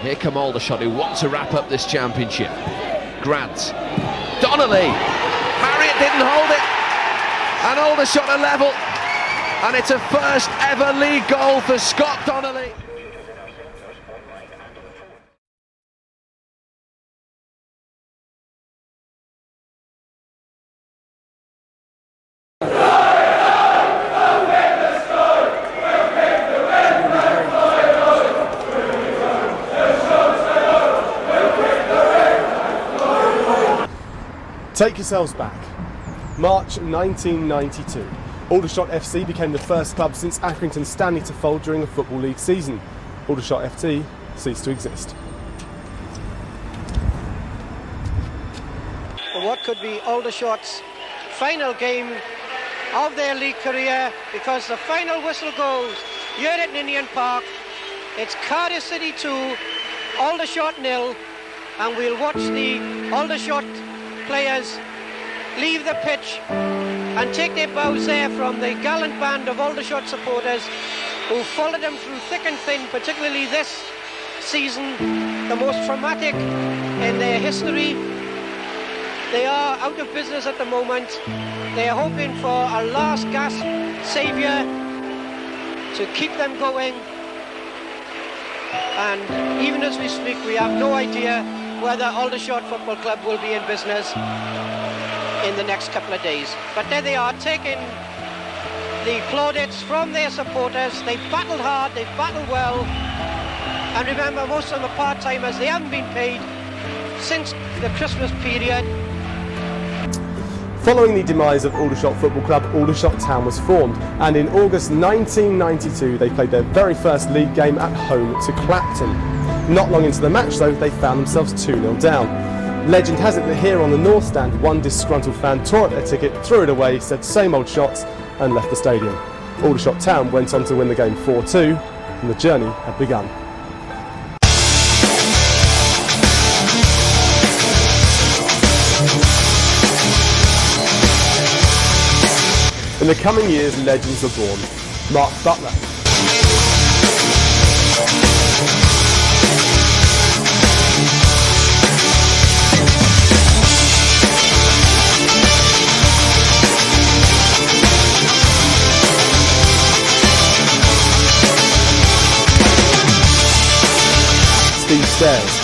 Here come Aldershot, who want to wrap up this championship. Grant, Donnelly, Harriet didn't hold it, and Aldershot are level, and it's a first ever league goal for Scott Donnelly. Take yourselves back. March 1992. Aldershot FC became the first club since Accrington Stanley to fold during a Football League season. Aldershot FC ceased to exist. What could be Aldershot's final game of their league career, because the final whistle goes here at Ninian Park. It's Cardiff City 2, Aldershot 0, and we'll watch the Aldershot players leave the pitch and take their bows there from the gallant band of Aldershot supporters who followed them through thick and thin, particularly this season, the most traumatic in their history. They are out of business at the moment. They are hoping for a last gasp saviour to keep them going, and even as we speak we have no idea whether Aldershot Football Club will be in business in the next couple of days. But there they are, taking the plaudits from their supporters. They've battled hard, they've battled well, and remember, most of them are part-timers. They haven't been paid since the Christmas period. Following the demise of Aldershot Football Club, Aldershot Town was formed, and in August 1992 they played their very first league game at home to Clapton. Not long into the match though, they found themselves 2-0 down. Legend has it that here on the North Stand, one disgruntled fan tore up their ticket, threw it away, said same old shots, and left the stadium. Aldershot Town went on to win the game 4-2, and the journey had begun. In the coming years, legends were born. Mark Butler, Steve Stairs,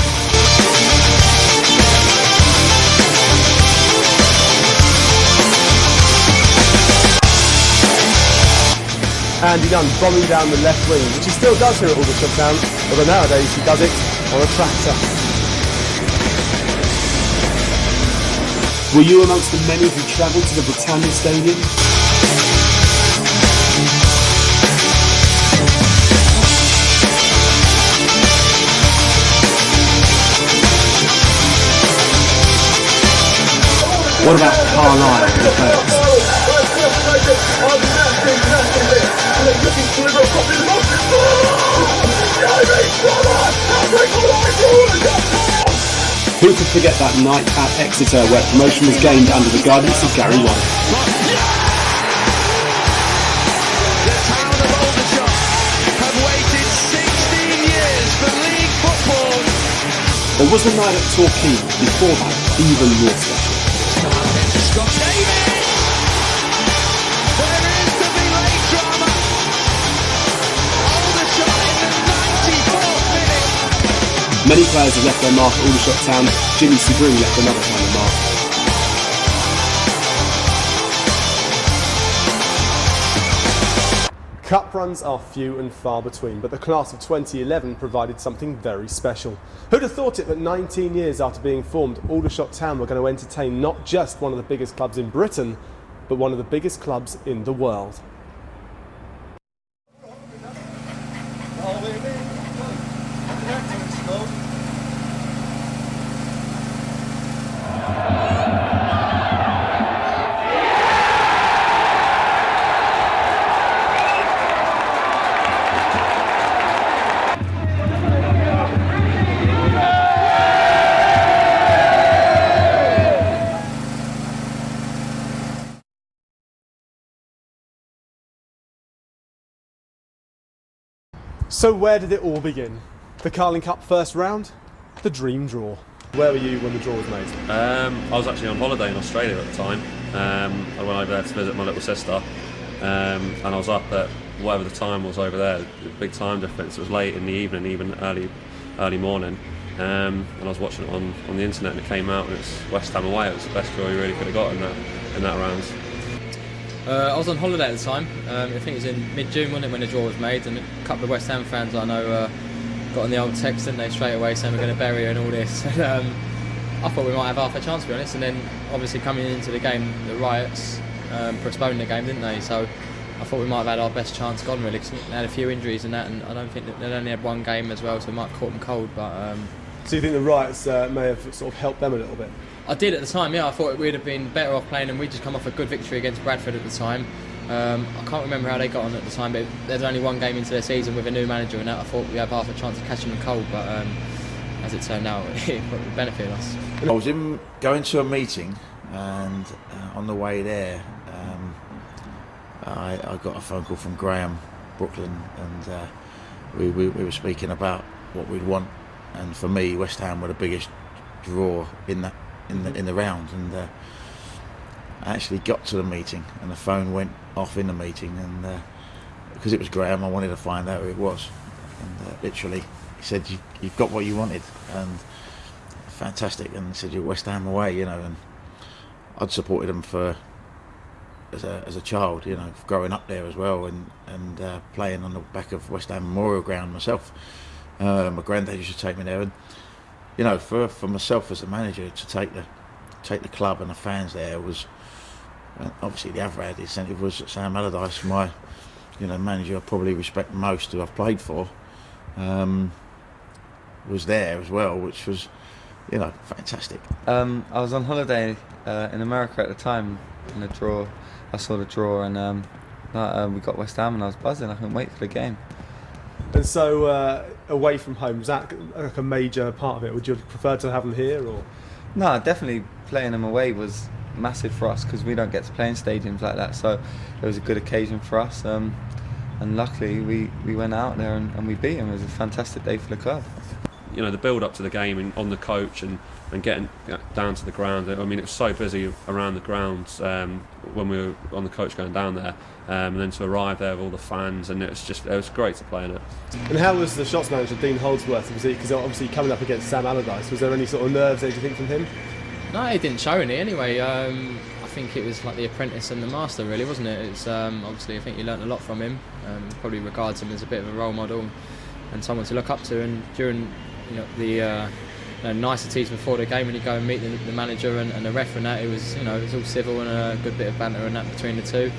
Andy Dunn bombing down the left wing, which he still does here at Aldershot Town, although nowadays he does it on a tractor. Were you amongst the many who travelled to the Britannia Stadium? What about Carlisle and the Birds? Who could forget that night at Exeter where promotion was gained under the guidance of Gary Watt? The town of Aldershot have waited 16 years for league football. Or was the night at Torquay before that even more special? Scott Davis! There is to be late drama. Aldershot in the 94th minute. Many players have left their mark at Aldershot Town. Jimmy Segree left another kind of mark. Cup runs are few and far between, but the class of 2011 provided something very special. Who'd have thought it that 19 years after being formed, Aldershot Town were going to entertain not just one of the biggest clubs in Britain, but one of the biggest clubs in the world. So where did it all begin? The Carling Cup first round? The dream draw. Where were you when the draw was made? I was actually on holiday in Australia at the time. I went over there to visit my little sister, and I was up at whatever the time was over there. Big time difference. It was late in the evening, even early morning, and I was watching it on the internet, and it came out, and it's West Ham away. It was the best draw you really could have got in that round. I was on holiday at the time. I think it was in mid-June, wasn't it, when the draw was made, and a couple of West Ham fans I know got on the old text, didn't they, straight away saying we're going to bury you and all this. And, I thought we might have half a chance, to be honest, and then obviously coming into the game, the riots postponed the game, didn't they? So I thought we might have had our best chance gone, really, because they had a few injuries and that, and I don't think that they'd only had one game as well, so we might have caught them cold. But So you think the riots may have sort of helped them a little bit? I did at the time, yeah. I thought we'd have been better off playing, and we'd just come off a good victory against Bradford at the time. I can't remember how they got on at the time, but there's only one game into their season with a new manager, and that I thought we had half a chance of catching them cold, but as it turned out, it benefited us. I was going to a meeting, and on the way there, I got a phone call from Graham, Brooklyn, and we were speaking about what we'd want. And for me, West Ham were the biggest draw in the round. And I actually got to the meeting, and the phone went off in the meeting, and because it was Graham, I wanted to find out who it was. And literally, he said, "You've got what you wanted," and fantastic. And he said, "You're West Ham away," you know. And I'd supported them as a child, you know, growing up there as well, and playing on the back of West Ham Memorial Ground myself. My granddad used to take me there, and you know, for myself as a manager to take the club and the fans there was obviously the other added incentive was Sam Allardyce, my manager I probably respect most, who I've played for, was there as well, which was fantastic. I was on holiday in America at the time, and I saw the draw, and we got West Ham, and I was buzzing. I couldn't wait for the game. And so, away from home, was that like a major part of it? Would you prefer to have them here, or? No, definitely playing them away was massive for us, because we don't get to play in stadiums like that. So it was a good occasion for us, and luckily we went out there and we beat them. It was a fantastic day for the club. You know, the build up to the game and on the coach and getting down to the ground. I mean, it was so busy around the grounds when we were on the coach going down there, and then to arrive there with all the fans, and it was great to play in it. And how was the shots manager, Dean Holdsworth? Because obviously coming up against Sam Allardyce, was there any sort of nerves there, do you think, from him? No, it didn't show any anyway. I think it was like the apprentice and the master, really, wasn't it? It's obviously, I think you learnt a lot from him. Probably regards him as a bit of a role model and someone to look up to. And during the niceties before the game, when you go and meet the manager and the ref and that, it was all civil and a good bit of banter and that between the two.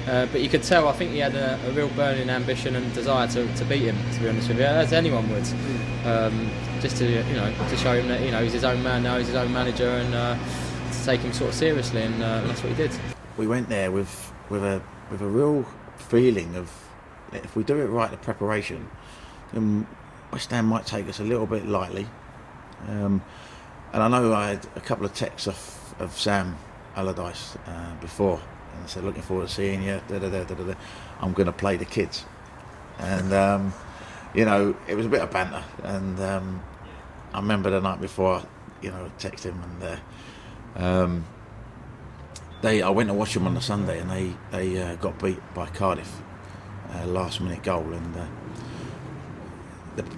But you could tell, I think he had a real burning ambition and desire to beat him, to be honest with you, as anyone would. Just to show him that he's his own man now, he's his own manager, and to take him sort of seriously, and that's what he did. We went there with a real feeling of, if we do it right, the preparation, then West Ham might take us a little bit lightly. And I know I had a couple of texts of Sam Allardyce before, and I said, "Looking forward to seeing you. I'm going to play the kids," and it was a bit of banter. And I remember the night before, I texted him, and I went to watch them on the Sunday, and they got beat by Cardiff, last minute goal, and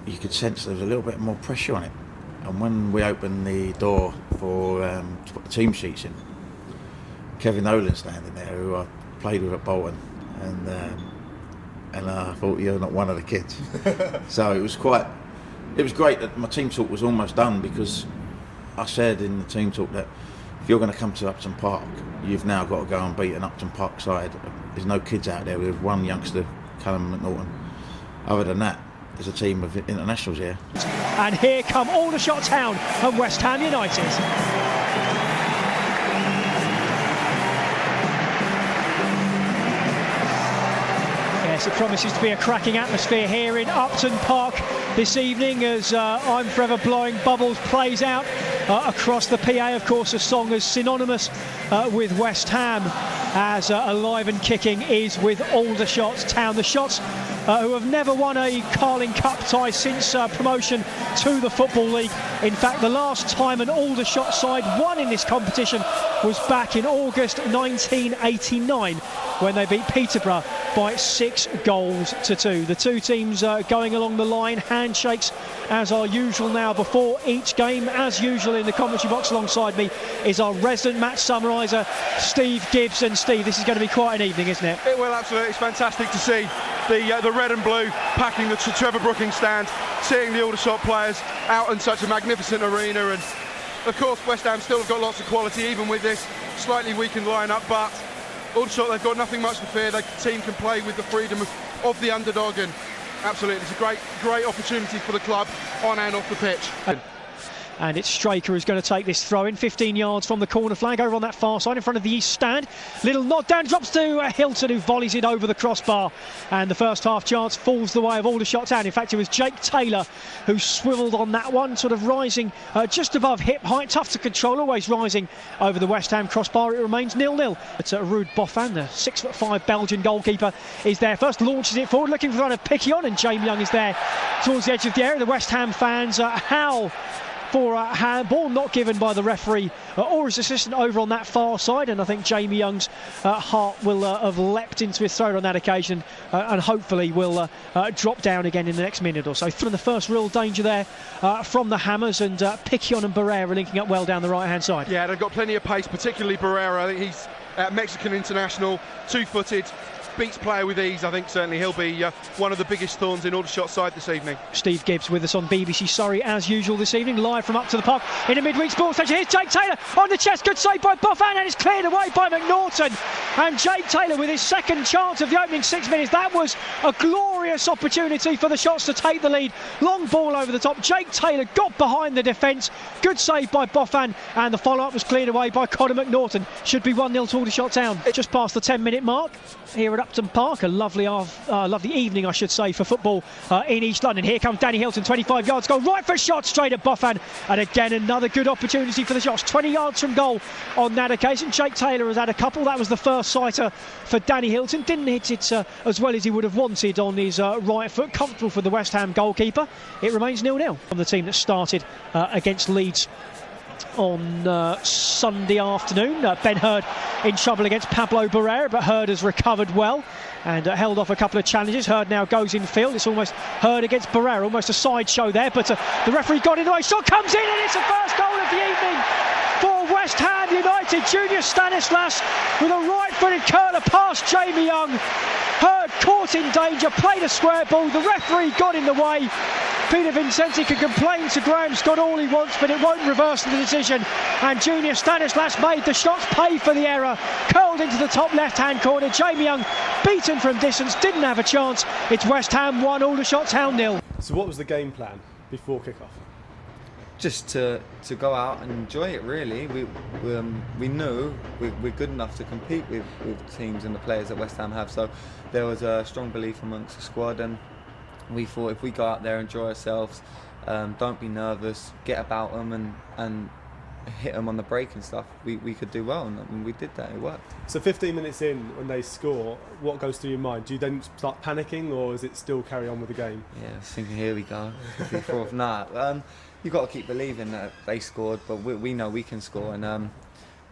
you could sense there was a little bit more pressure on it. And when we opened the door for to put the team sheets in, Kevin Nolan standing there, who I played with at Bolton, and I thought, "You're not one of the kids." So it was great that my team talk was almost done, because I said in the team talk that if you're going to come to Upton Park, you've now got to go and beat an Upton Park side. There's no kids out there. We have one youngster, Callum McNaughton. Other than that, there's a team of internationals here. And here come Aldershot Town and West Ham United. Yes, it promises to be a cracking atmosphere here in Upton Park this evening, as I'm Forever Blowing Bubbles plays out across the PA. Of course, a song as synonymous with West Ham as Alive and Kicking is with Aldershot Town. The shots who have never won a Carling Cup tie since promotion to the Football League. In fact, the last time an Aldershot side won in this competition was back in August 1989 when they beat Peterborough by 6-2. The two teams going along the line, handshakes as are usual now before each game. As usual in the commentary box alongside me is our resident match summariser, Steve Gibbs. And Steve, this is going to be quite an evening, isn't it? It will, absolutely. It's fantastic to see the red and blue packing the Trevor Brooking stand, seeing the Aldershot players out in such a magnificent arena, and of course West Ham still have got lots of quality even with this slightly weakened lineup, but Aldershot, they've got nothing much to fear. The team can play with the freedom of the underdog, and absolutely it's a great opportunity for the club on and off the pitch. And it's Straker who's going to take this throw in 15 yards from the corner flag over on that far side in front of the east stand. Little nod down, drops to Hilton, who volleys it over the crossbar, and the first half chance falls the way of Aldershot Town. In fact, it was Jake Taylor who swivelled on that one, sort of rising just above hip height, tough to control, always rising over the West Ham crossbar. It remains 0-0. It's Ruud Boffin, the 6'5" Belgian goalkeeper, is there first, launches it forward, looking for one of Picquion, and Jamie Young is there towards the edge of the area. The West Ham fans howl for a handball not given by the referee or his assistant over on that far side, and I think Jamie Young's heart will have leapt into his throat on that occasion, and hopefully will drop down again in the next minute or so. From the first real danger there from the Hammers, and Picquion and Barrera linking up well down the right hand side. Yeah, they've got plenty of pace, particularly Barrera. I think he's Mexican international, two-footed, beats player with ease. I think certainly he'll be one of the biggest thorns in Aldershot's side this evening. Steve Gibbs with us on BBC Surrey as usual this evening, live from up to the park in a midweek sports station. Here's Jake Taylor on the chest, good save by Boffin, and it's cleared away by McNaughton. And Jake Taylor with his second chance of the opening 6 minutes. That was a glorious opportunity for the Shots to take the lead. Long ball over the top. Jake Taylor got behind the defence. Good save by Boffin, and the follow-up was cleared away by Conor McNaughton. Should be 1-0 to Aldershot Town. Just past the 10-minute mark here at Upton Park. A lovely evening, I should say, for football in East London. Here comes Danny Hilton, 25 yards goal, right for a shot straight at Boffin, and again another good opportunity for the Shots. 20 yards from goal on that occasion. Jake Taylor has had a couple. That was the first sighter for Danny Hilton. Didn't hit it as well as he would have wanted on his right foot. Comfortable for the West Ham goalkeeper. It remains 0-0 from the team that started against Leeds on Sunday afternoon. Ben Hurd in trouble against Pablo Barrera, but Hurd has recovered well and held off a couple of challenges. Hurd now goes in field. It's almost Hurd against Barrera, almost a sideshow there, but the referee got in the way. Shot comes in, and it's the first goal of the evening for West Ham United. Junior Stanislas with a right-footed curler past Jamie Young. Hurd caught in danger, played a square ball. The referee got in the way. Peter Vincenti can complain to Graham Scott all he wants, but it won't reverse the decision. And Junior Stanislas made the Shots pay for the error. Curled into the top left-hand corner. Jamie Young, beaten from distance, didn't have a chance. It's West Ham 1, Aldershot Town 0. So what was the game plan before kick-off? Just to go out and enjoy it, really. We knew we're good enough to compete with teams and the players that West Ham have, so there was a strong belief amongst the squad, and we thought if we go out there, enjoy ourselves, don't be nervous, get about them and hit them on the break and stuff, we could do well, and we did that. It worked. So 15 minutes in, when they score, what goes through your mind? Do you then start panicking, or is it still carry on with the game? Yeah, I was thinking, here we go. You've got to keep believing that they scored, but we know we can score, and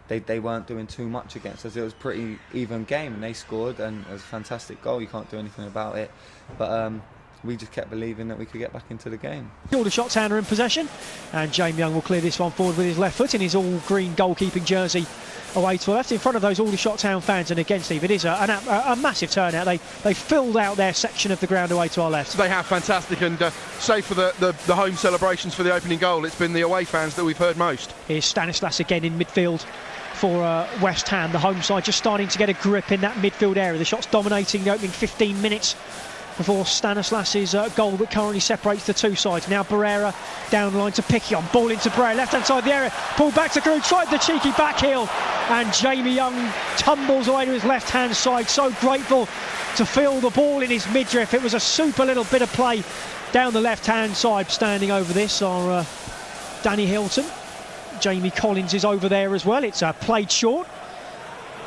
they weren't doing too much against us. It was a pretty even game, and they scored, and it was a fantastic goal. You can't do anything about it, but we just kept believing that we could get back into the game. Aldershot Town are in possession, and Jamie Young will clear this one forward with his left foot in his all-green goalkeeping jersey away to the left in front of those Aldershot Town fans. And again, Steve, it is a massive turnout. They filled out their section of the ground away to our left. They have, fantastic, and save for the home celebrations for the opening goal, it's been the away fans that we've heard most. Here's Stanislas again in midfield for West Ham. The home side just starting to get a grip in that midfield area. The Shots dominating the opening 15 minutes before Stanislas's goal that currently separates the two sides. Now Barrera down the line to Picquion, ball into Barrera, left hand side of the area, pulled back to Giroud, tried the cheeky back heel, and Jamie Young tumbles away to his left hand side. So grateful to feel the ball in his midriff. It was a super little bit of play down the left hand side. Standing over this are Danny Hilton. Jamie Collins is over there as well. It's played short.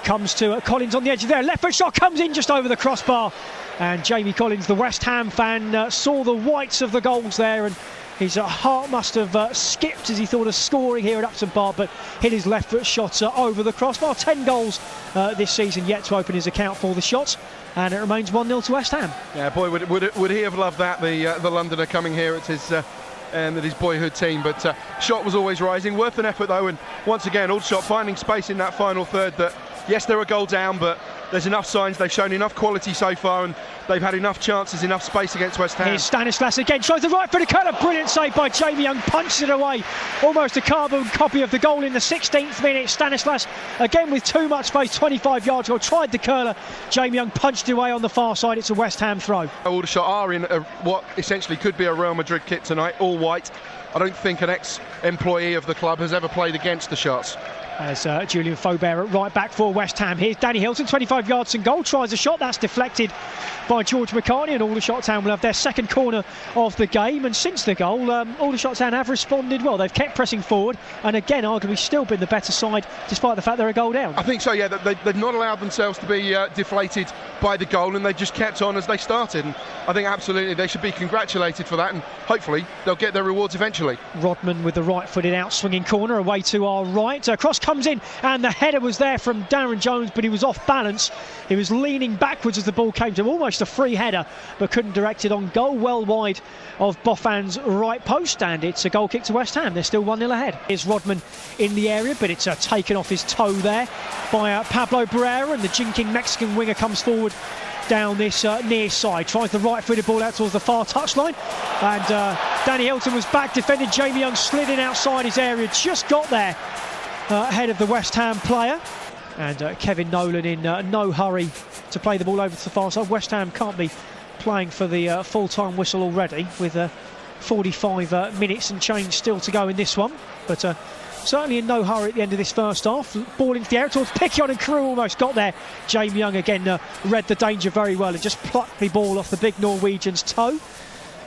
Comes to Collins on the edge of there. Left foot shot comes in just over the crossbar. And Jamie Collins, the West Ham fan, saw the whites of the goals there, and his heart must have skipped as he thought of scoring here at Upton Park, but hit his left foot shot over the crossbar. 10 goals this season yet to open his account for the shots, and it remains 1-0 to West Ham. Yeah, boy, would he have loved that, the Londoner coming here at his boyhood team. But shot was always rising, worth an effort though, and once again Aldershot finding space in that final third. That yes, they're a goal down, but there's enough signs, they've shown enough quality so far, and they've had enough chances, enough space against West Ham. Here's Stanislas again, tries the right foot, a curler, brilliant save by Jamie Young, punches it away, almost a carbon copy of the goal in the 16th minute. Stanislas again with too much space, 25 yards goal, tried the curler, Jamie Young punched it away on the far side. It's a West Ham throw. Aldershot are in what essentially could be a Real Madrid kit tonight, all white. I don't think an ex-employee of the club has ever played against the Shots. As Julian Faubert at right back for West Ham. Here's Danny Hilton, 25 yards and goal, tries a shot, that's deflected by George McCartney, and Aldershot Town will have their second corner of the game. And since the goal, Aldershot Town have responded well. They've kept pressing forward, and again arguably still been the better side despite the fact they're a goal down. I think so, yeah. They've not allowed themselves to be deflated by the goal, and they just kept on as they started, and I think absolutely they should be congratulated for that, and hopefully they'll get their rewards eventually. Rodman with the right-footed out swinging corner away to our right. Cross comes in, and the header was there from Darren Jones, but he was off balance. He was leaning backwards as the ball came to him, almost a free header, but couldn't direct it on goal, well wide of Boffan's right post, and it's a goal kick to West Ham. They're still 1-0 ahead. Here's Rodman in the area, but it's taken off his toe there by Pablo Barrera, and the jinking Mexican winger comes forward down this near side, tries the right-footed ball out towards the far touchline, and Danny Hilton was back defended. Jamie Young slid in outside his area, just got there ahead of the West Ham player, and Kevin Nolan in no hurry to play the ball over to the far side. West Ham can't be playing for the full-time whistle already, with 45 minutes and change still to go in this one, but certainly in no hurry at the end of this first half. Ball into the air towards Piccion, and Crew almost got there. Jamie Young again read the danger very well and just plucked the ball off the big Norwegian's toe.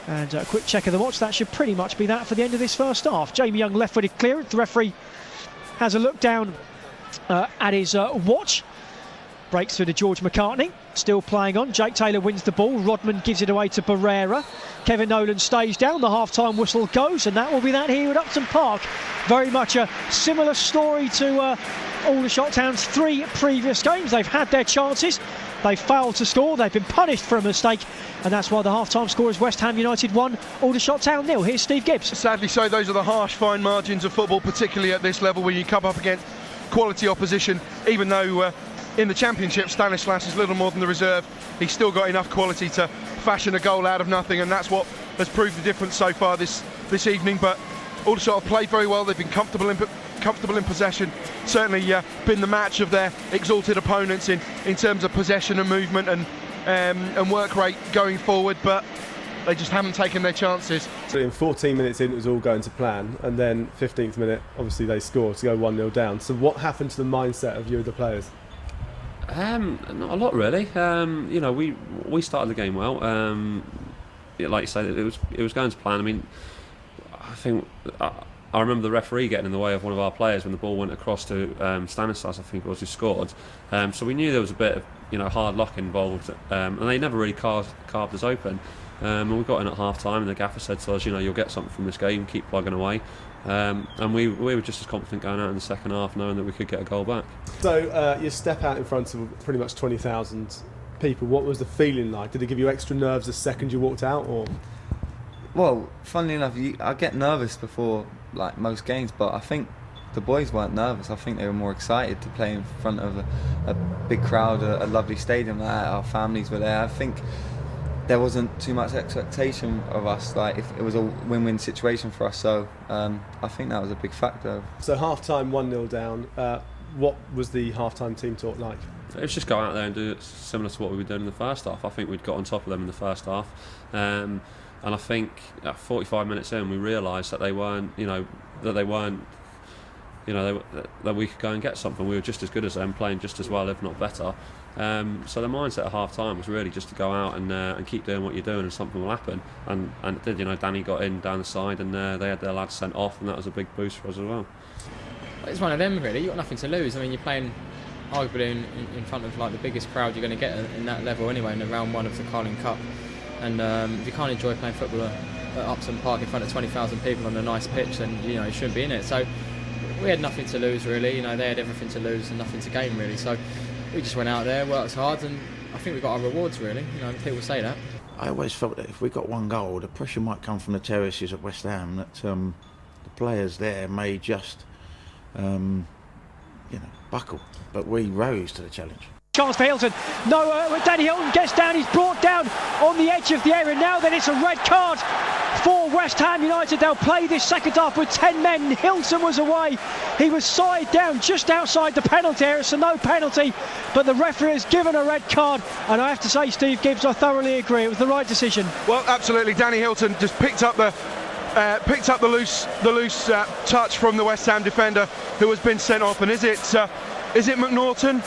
And a quick check of the watch, that should pretty much be that for the end of this first half. Jamie Young left-footed clearance. The referee has a look down at his watch. Breaks through to George McCartney, still playing on. Jake Taylor wins the ball. Rodman gives it away to Barrera. Kevin Nolan stays down. The half-time whistle goes, and that will be that here at Upton Park. Very much a similar story to Aldershot Town's 3 previous games. They've had their chances. They've failed to score. They've been punished for a mistake, and that's why the half-time score is West Ham United 1, Aldershot Town 0. Here's Steve Gibbs. Sadly so, those are the harsh, fine margins of football, particularly at this level when you come up against quality opposition. Even though in the Championship Stanislas is little more than the reserve, he's still got enough quality to fashion a goal out of nothing, and that's what has proved the difference so far this evening. But Aldershot have played very well. They've been comfortable in possession, certainly been the match of their exalted opponents in terms of possession and movement and work rate going forward, but they just haven't taken their chances. So in 14 minutes in, it was all going to plan, and then 15th minute, obviously they scored to go 1-0 down. So what happened to the mindset of you, the players? Not a lot really. You know, we started the game well. Like you say, it was going to plan. I mean, I think I remember the referee getting in the way of one of our players when the ball went across to Stanislas, I think it was, who scored. So we knew there was a bit of hard luck involved, and they never really carved us open. And we got in at half time, and the gaffer said to us, you'll get something from this game, keep plugging away. And we were just as confident going out in the second half, knowing that we could get a goal back. So you step out in front of pretty much 20,000 people. What was the feeling like? Did it give you extra nerves the second you walked out, or? Well, funnily enough, I get nervous before like most games, but I think the boys weren't nervous. I think they were more excited to play in front of a big crowd, a lovely stadium like that. Our families were there. I think there wasn't too much expectation of us, like if it was a win-win situation for us, so I think that was a big factor. So half-time 1-0 down, what was the half-time team talk like? It was just go out there and do it similar to what we were doing in the first half. I think we'd got on top of them in the first half, and I think at 45 minutes in we realised that they weren't, that we could go and get something. We were just as good as them, playing just as well, if not better. So the mindset at half-time was really just to go out and keep doing what you're doing, and something will happen. And it did. Danny got in down the side, and they had their lads sent off, and that was a big boost for us as well. It's one of them really. You've got nothing to lose. I mean, you're playing arguably in front of like the biggest crowd you're going to get in that level anyway, in the round 1 of the Carling Cup. And if you can't enjoy playing football at Upton Park in front of 20,000 people on a nice pitch, then you shouldn't be in it. So we had nothing to lose really. They had everything to lose and nothing to gain really. So we just went out there, worked hard, and I think we got our rewards really. People say that. I always felt that if we got 1 goal, the pressure might come from the terraces at West Ham, that the players there may just buckle, but we rose to the challenge. Chance for Hilton. No, Danny Hilton gets down. He's brought down on the edge of the area. Now then it's a red card for West Ham United. They'll play this second half with 10 men. Hilton was away. He was side down just outside the penalty area, so no penalty. But the referee has given a red card. And I have to say, Steve Gibbs, I thoroughly agree. It was the right decision. Well, absolutely. Danny Hilton just picked up the loose touch from the West Ham defender who has been sent off. And is it McNaughton?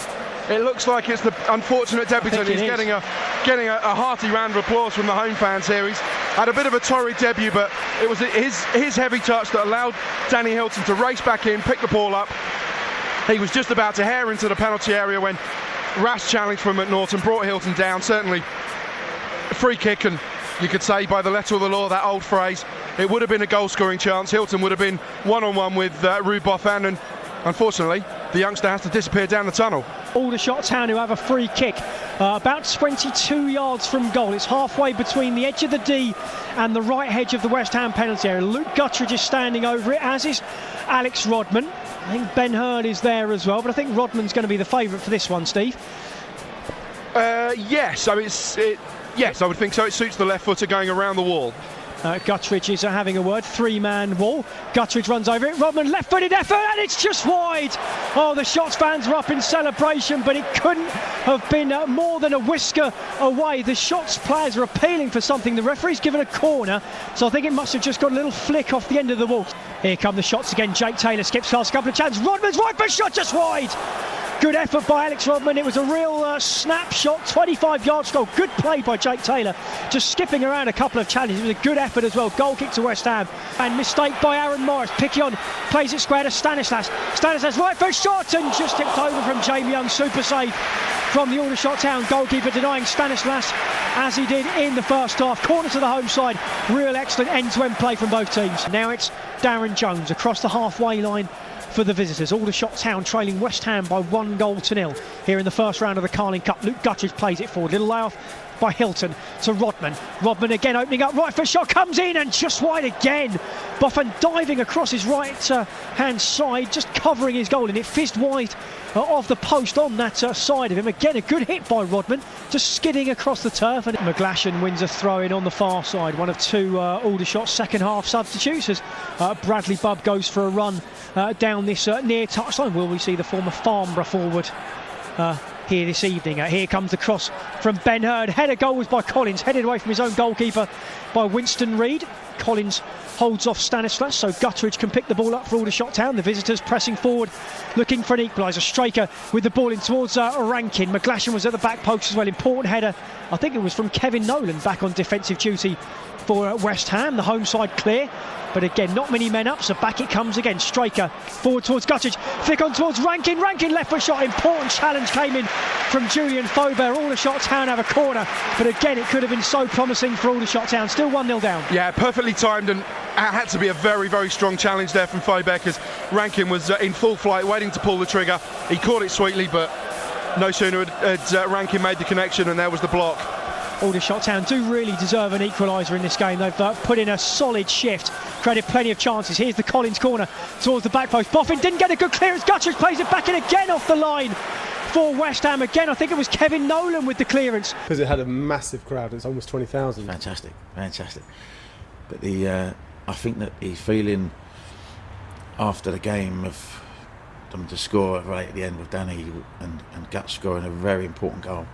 It looks like it's the unfortunate debutant. He's getting a hearty round of applause from the home fans here. He's had a bit of a torrid debut, but it was his heavy touch that allowed Danny Hilton to race back in, pick the ball up. He was just about to hair into the penalty area when rash challenge from McNaughton brought Hilton down. Certainly a free kick, and you could say by the letter of the law, that old phrase, it would have been a goal-scoring chance. Hilton would have been one-on-one with Ruud Boffin, and unfortunately the youngster has to disappear down the tunnel. Aldershot Town, who have a free kick about 22 yards from goal. It's halfway between the edge of the D and the right edge of the West Ham penalty area. Luke Guttridge is standing over it, as is Alex Rodman. I think Ben Hurd is there as well, but I think Rodman's going to be the favourite for this one, Steve. Yes, I mean, yes, I would think so. It suits the left footer going around the wall. Guttridge is having a word. 3-man wall. Guttridge runs over it. Rodman left-footed effort, and it's just wide. Oh, the Shots fans were up in celebration, but it couldn't have been more than a whisker away. The Shots players are appealing for something. The referee's given a corner, so I think it must have just got a little flick off the end of the wall. Here come the Shots again. Jake Taylor skips past a couple of chances. Rodman's right foot shot, just wide. Good effort by Alex Rodman. It was a real snapshot, 25 yards goal. Good play by Jake Taylor, just skipping around a couple of challenges. It was a good effort as well. Goal kick to West Ham. And mistake by Aaron Morris. Pickion plays it square to Stanislas. Stanislas right foot shot and just tipped over from Jamie Young. Super save from the Aldershot Town goalkeeper, denying Stanislas as he did in the first half. Corner to the home side. Real excellent end-to-end play from both teams. Now it's Darren Jones across the halfway line for the visitors. Aldershot Town trailing West Ham by 1-0 here in the first round of the Carling Cup. Luke Guttridge plays it forward. Little layoff by Hilton to Rodman. Rodman again opening up, right foot shot comes in and just wide again. Boffin diving across his right hand side, just covering his goal, and it fizzed wide of the post on that side of him. Again, a good hit by Rodman, just skidding across the turf, and McGlashan wins a throw-in on the far side. One of 2 Aldershot second half substitutes as Bradley Bubb goes for a run down this near touchline. Will we see the former Farnborough forward here this evening? Here comes the cross from Ben Hurd. Header goal was by Collins, headed away from his own goalkeeper by Winston Reid. Collins holds off Stanislas, so Guttridge can pick the ball up for Aldershot Town. The visitors pressing forward, looking for an equaliser. Straker with the ball in towards Rankin. McGlashan was at the back post as well. Important header, I think it was from Kevin Nolan, back on defensive duty for West Ham. The home side clear, but again not many men up, so back it comes again. Straker forward towards Guttridge, flick on towards Rankin. Rankin left foot shot. Important challenge came in from Julian Faubert. Aldershot Town have a corner, but again it could have been so promising for Aldershot Town. Still 1-0 down. Yeah, perfectly timed, and it had to be a very, very strong challenge there from Faubert, because Rankin was in full flight waiting to pull the trigger. He caught it sweetly, but no sooner had Rankin made the connection and there was the block. Aldershot Town do really deserve an equaliser in this game. They've put in a solid shift, created plenty of chances. Here's the Collins corner towards the back post. Boffin didn't get a good clearance. Guttridge plays it back in again off the line for West Ham. Again, I think it was Kevin Nolan with the clearance. Because it had a massive crowd. It's almost 20,000. Fantastic. But I think that the feeling after the game of them to score right at the end with Danny and Guts scoring a very important goal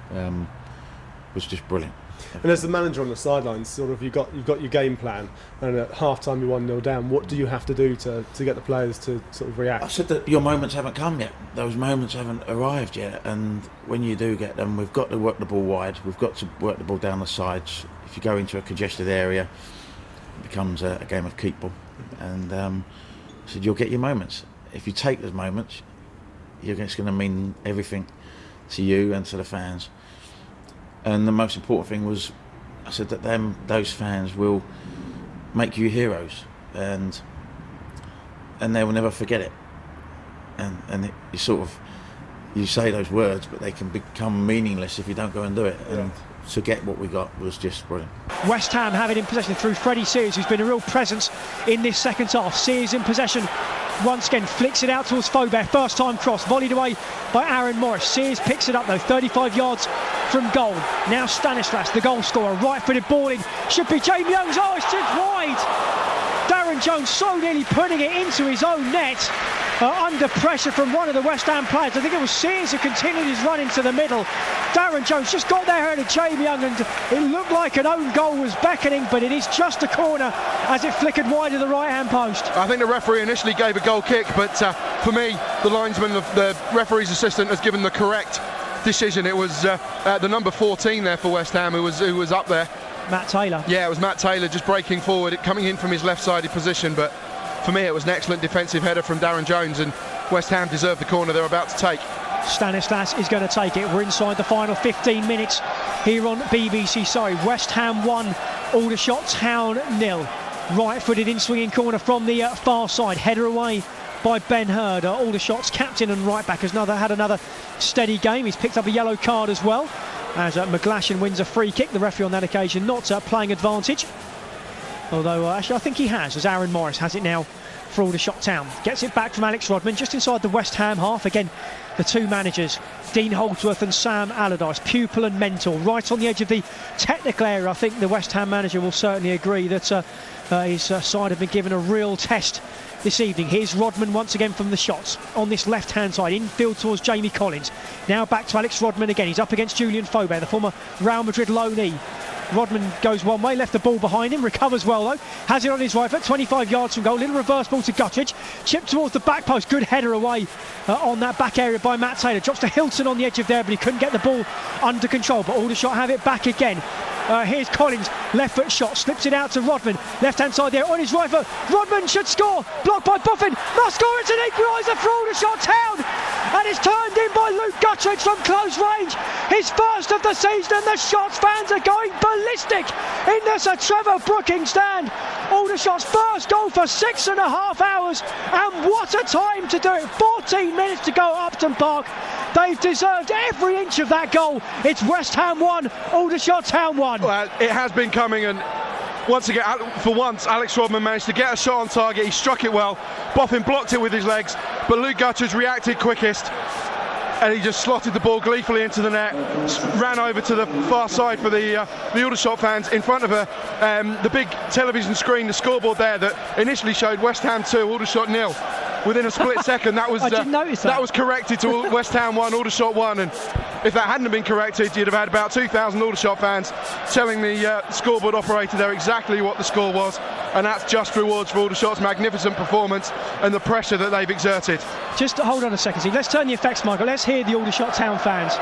was just brilliant. And as the manager on the sidelines, sort of you've got your game plan, and at half time you're 1-0 down. What do you have to do to get the players to sort of react? I said that your moments haven't come yet. Those moments haven't arrived yet, and when you do get them, we've got to work the ball wide. We've got to work the ball down the sides. If you go into a congested area, it becomes a game of keep ball. And I said you'll get your moments. If you take those moments, it's going to mean everything to you and to the fans. And the most important thing was, I said that those fans will make you heroes, and they will never forget it. And you sort of, you say those words, but they can become meaningless if you don't go and do it. And to get what we got was just brilliant. West Ham have it in possession through Freddie Sears, who's been a real presence in this second half. Sears in possession once again, flicks it out towards Faubert. First time cross, volleyed away by Aaron Morris. Sears picks it up though, 35 yards from goal. Now Stanislas, the goal scorer, right-footed ball in. Should be Jamie Young's. Oh, it's just wide. Darren Jones so nearly putting it into his own net. Under pressure from one of the West Ham players. I think it was Sears who continued his run into the middle. Darren Jones just got there ahead of Jamie Young, and it looked like an own goal was beckoning, but it is just a corner as it flickered wide of the right-hand post. I think the referee initially gave a goal kick, but for me, the linesman, the referee's assistant, has given the correct decision. It was the number 14 there for West Ham who was up there. Matt Taylor. Yeah, it was Matt Taylor just breaking forward, coming in from his left-sided position, but for me it was an excellent defensive header from Darren Jones, and West Ham deserved the corner they're about to take. Stanislas is going to take it. We're inside the final 15 minutes here on BBC Surrey. West Ham 1, Aldershot Town 0. Right-footed in-swinging corner from the far side. Header away by Ben Hurd. Aldershot's captain and right-back has had another steady game. He's picked up a yellow card as well, as McGlashan wins a free kick. The referee on that occasion not playing advantage. Although, actually, I think he has, as Aaron Morris has it now for Aldershot Town. Gets it back from Alex Rodman, just inside the West Ham half. Again, the two managers, Dean Holdsworth and Sam Allardyce, pupil and mentor, right on the edge of the technical area. I think the West Ham manager will certainly agree that his side have been given a real test this evening. Here's Rodman once again from the shots on this left-hand side, infield towards Jamie Collins. Now back to Alex Rodman again. He's up against Julian Faubert, the former Real Madrid loanee. Rodman goes one way, left the ball behind him, recovers well though, has it on his right foot, 25 yards from goal, little reverse ball to Guttridge, chipped towards the back post, good header away on that back area by Matt Taylor, drops to Hilton on the edge of there, but he couldn't get the ball under control. But Aldershot have it back again. Here's Collins, left foot shot, slips it out to Rodman, left hand side there on his right foot. Rodman should score, blocked by Buffin, must score. It's an equaliser for Aldershot Town, and it's turned in by Luke Guttridge from close range, his first of the season, and the Shots fans are going ballistic in the Sir Trevor Brooking stand. Aldershot's first goal for 6.5 hours, and what a time to do it. 14 minutes to go at Upton Park. They've deserved every inch of that goal. It's West Ham 1, Aldershot Town 1. Well, it has been coming, and once again, for once, Alex Rodman managed to get a shot on target. He struck it well. Boffin blocked it with his legs, but Luke Guttridge reacted quickest, and he just slotted the ball gleefully into the net, ran over to the far side for the Aldershot fans in front of the big television screen, the scoreboard there that initially showed West Ham 2, Aldershot 0. Within a split second, that was I didn't notice that was corrected to West Ham 1, Aldershot 1, and if that hadn't been corrected, you'd have had about 2,000 Aldershot fans telling the scoreboard operator there exactly what the score was, and that's just rewards for Aldershot's magnificent performance and the pressure that they've exerted. Just hold on a second, Steve. Let's turn the effects, Michael. Let's hear the Aldershot Town fans.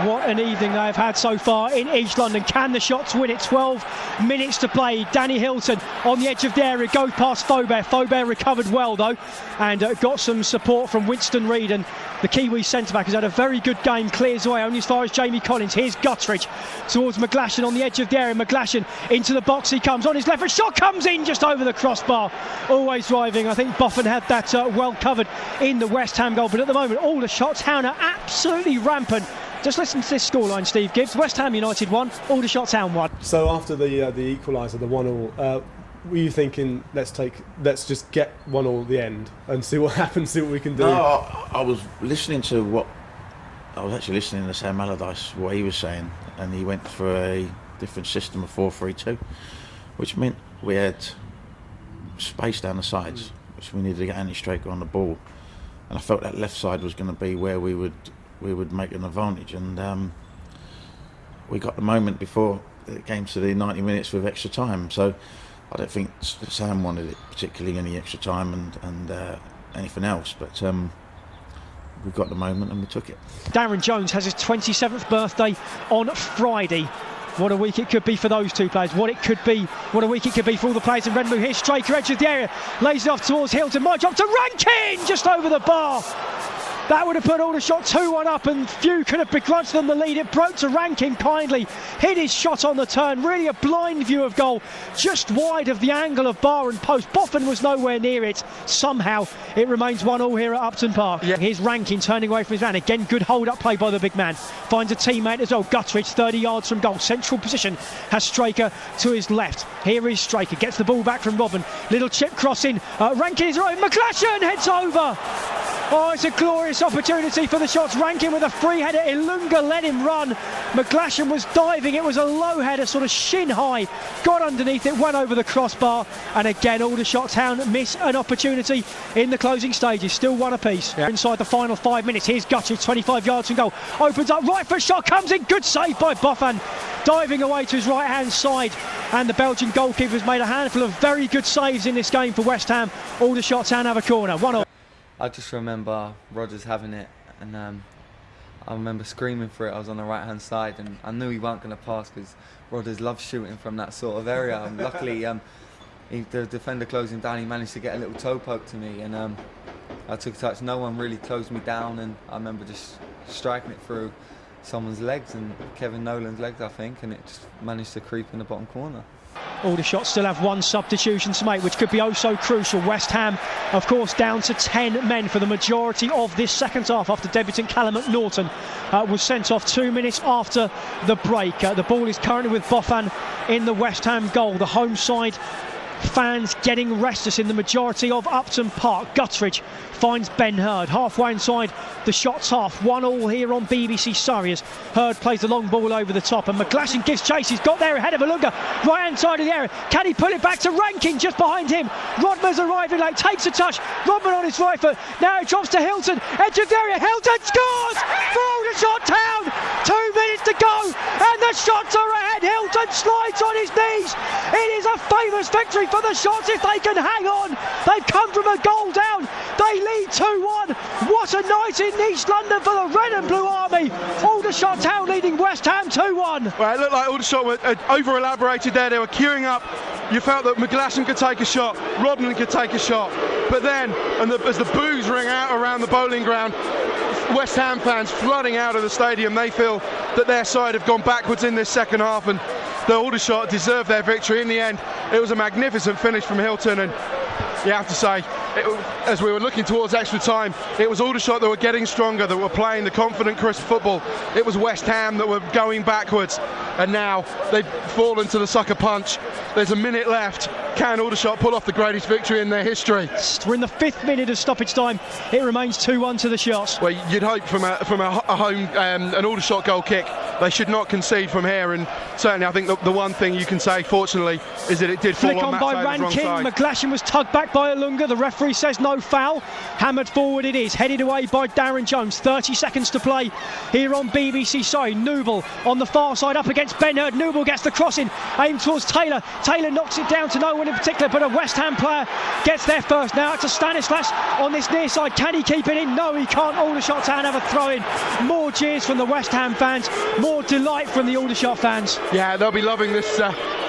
What an evening they've had so far in East London. Can the Shots win it? 12 minutes to play. Danny Hilton on the edge of the area, goes past Faubert. Faubert recovered well though, and got some support from Winston Reid, and the Kiwi centre-back has had a very good game, clears away only as far as Jamie Collins. Here's Guttridge towards McGlashan on the edge of the area. McGlashan into the box, he comes on his left foot, shot comes in just over the crossbar. Always driving. I think Boffin had that well covered in the West Ham goal, but at the moment Aldershot Town are absolutely rampant. Just listen to this scoreline, Steve Gibbs. West Ham United 1, Aldershot Town 1. So after the equaliser, the 1-1, were you thinking let's just get 1-1 at the end and see what happens, see what we can do? No, I was listening to Sam Allardyce, what he was saying, and he went for a different system of 4-3-2, which meant we had space down the sides, which we needed to get Andy Straker on the ball, and I felt that left side was going to be where we would make an advantage, and we got the moment before it came to the 90 minutes with extra time. So I don't think Sam wanted it particularly, any extra time and anything else, but we got the moment and we took it. Darren Jones has his 27th birthday on Friday. What a week it could be for those two players. What a week it could be for all the players in red and blue. Here's Straker, edge of the area, lays it off towards Hilton. Might drop to Rankin, just over the bar. That would have put Aldershot 2-1 up, and few could have begrudged them the lead. It broke to Rankin kindly, hit his shot on the turn, really a blind view of goal, just wide of the angle of bar and post. Boffin was nowhere near it. Somehow it remains 1-1 here at Upton Park. Yeah. Here's Rankin turning away from his man. Again, good hold-up play by the big man. Finds a teammate as well. Guttridge, 30 yards from goal. Central position, has Straker to his left. Here is Straker, gets the ball back from Robin. Little chip crossing. Rankin is right. McClashen heads over. Oh, it's a glorious opportunity for the shots. Rankin with a free header. Ilunga let him run. McClashen was diving. It was a low header, sort of shin high. Got underneath it, went over the crossbar. And again, Aldershot Town miss an opportunity in the closing stages. Still one apiece. Yeah. Inside the final 5 minutes. Here's Guttridge, 25 yards from goal. Opens up, right foot shot, comes in. Good save by Boffin. Diving away to his right-hand side. And the Belgian goalkeeper's made a handful of very good saves in this game for West Ham. Aldershot Town have a corner. 1-0. I just remember Rodgers having it, and I remember screaming for it. I was on the right-hand side, and I knew he weren't going to pass because Rodgers loves shooting from that sort of area. And luckily, the defender closed him down. He managed to get a little toe poke to me, and I took a touch. No one really closed me down, and I remember just striking it through someone's legs, and Kevin Nolan's legs, I think, and it just managed to creep in the bottom corner. Aldershot still have one substitution to make, which could be oh so crucial. West Ham, of course, down to 10 men for the majority of this second half after debutant Callum McNaughton was sent off 2 minutes after the break. The ball is currently with Boffin in the West Ham goal. The home side fans getting restless in the majority of Upton Park. Guttridge finds Ben Hurd halfway inside the shot's half. 1-1 here on BBC Surrey as Hurd plays the long ball over the top, and McClashen gives chase. He's got there ahead of Ilunga, right hand side of the area. Can he pull it back to Rankin just behind him? Rodman's arriving late, takes a touch. Rodman on his right foot. Now it drops to Hilton, edge of the area. Hilton scores for Aldershot Town. 2 minutes to go, and the shots are ahead. Hilton slides on his knees. It is a famous victory for the Shots if they can hang on. They've come from a goal down. They lead 2-1. What a night in East London for the Red and Blue Army. Aldershot Town leading West Ham 2-1. Well, it looked like Aldershot were over-elaborated there. They were queuing up. You felt that McClashen could take a shot, Rodman could take a shot. But then, as the boos ring out around the bowling ground, West Ham fans flooding out of the stadium, they feel that their side have gone backwards in this second half, and the Aldershot deserved their victory. In the end, it was a magnificent finish from Hilton, and you have to say, as we were looking towards extra time, it was Aldershot that were getting stronger, that were playing the confident, crisp football. It was West Ham that were going backwards, and now they've fallen to the sucker punch. There's a minute left. Can Aldershot pull off the greatest victory in their history? We're in the 5th minute of stoppage time. It remains 2-1 to the Shots. Well, you'd hope from a home, an Aldershot goal kick, they should not concede from here, and certainly I think the one thing you can say, fortunately, is that it did fall on Matt by Taylor's wrong side. Rankin. McClashen was tugged back by Ilunga. The referee says no foul. Hammered forward it is, headed away by Darren Jones. 30 seconds to play here on BBC Surrey. Nouble on the far side up against Ben Hurd. Nouble gets the crossing, aimed towards Taylor. Taylor knocks it down to no one in particular, but a West Ham player gets there first. Now it's a Stanislas on this near side. Can he keep it in? No, he can't. Aldershot Town have a throw in. More cheers from the West Ham fans, more delight from the Aldershot fans. Yeah, they'll be loving this.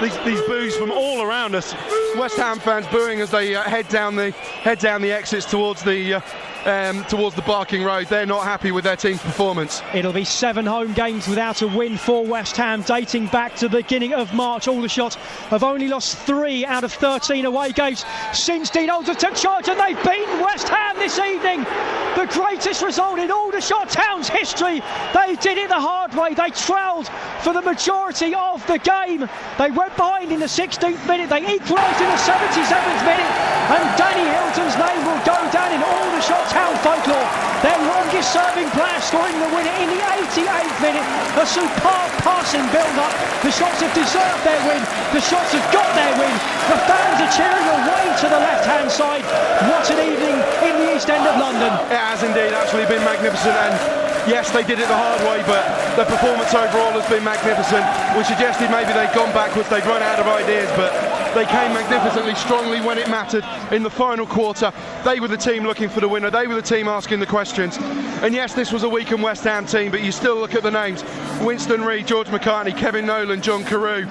These boos from all around us. West Ham fans booing as they head down the exits towards the Barking Road. They're not happy with their team's performance. It'll be 7 home games without a win for West Ham, dating back to the beginning of March. Aldershot have only lost 3 out of 13 away games since Dean Alder took charge, and they've beaten West Ham this evening. The greatest result in Aldershot Town's history. They did it the hard way. They trailed for the majority of the game. They went behind in the 16th minute. They equalised in the 77th minute, and Danny Hilton's name will go down in Aldershot Town folklore. Their longest serving player scoring the winner in the 88th minute. A superb passing build-up. The Shots have deserved their win. The Shots have got their win. The fans are cheering away to the left-hand side. What an evening in the East End of London. It has indeed actually been magnificent, and yes, they did it the hard way, but the performance overall has been magnificent. We suggested maybe they'd gone backwards, they'd run out of ideas, but they came magnificently strongly when it mattered in the final quarter. They were the team looking for the winner. They were the team asking the questions. And yes, this was a weakened West Ham team, but you still look at the names. Winston Reid, George McCartney, Kevin Nolan, John Carew,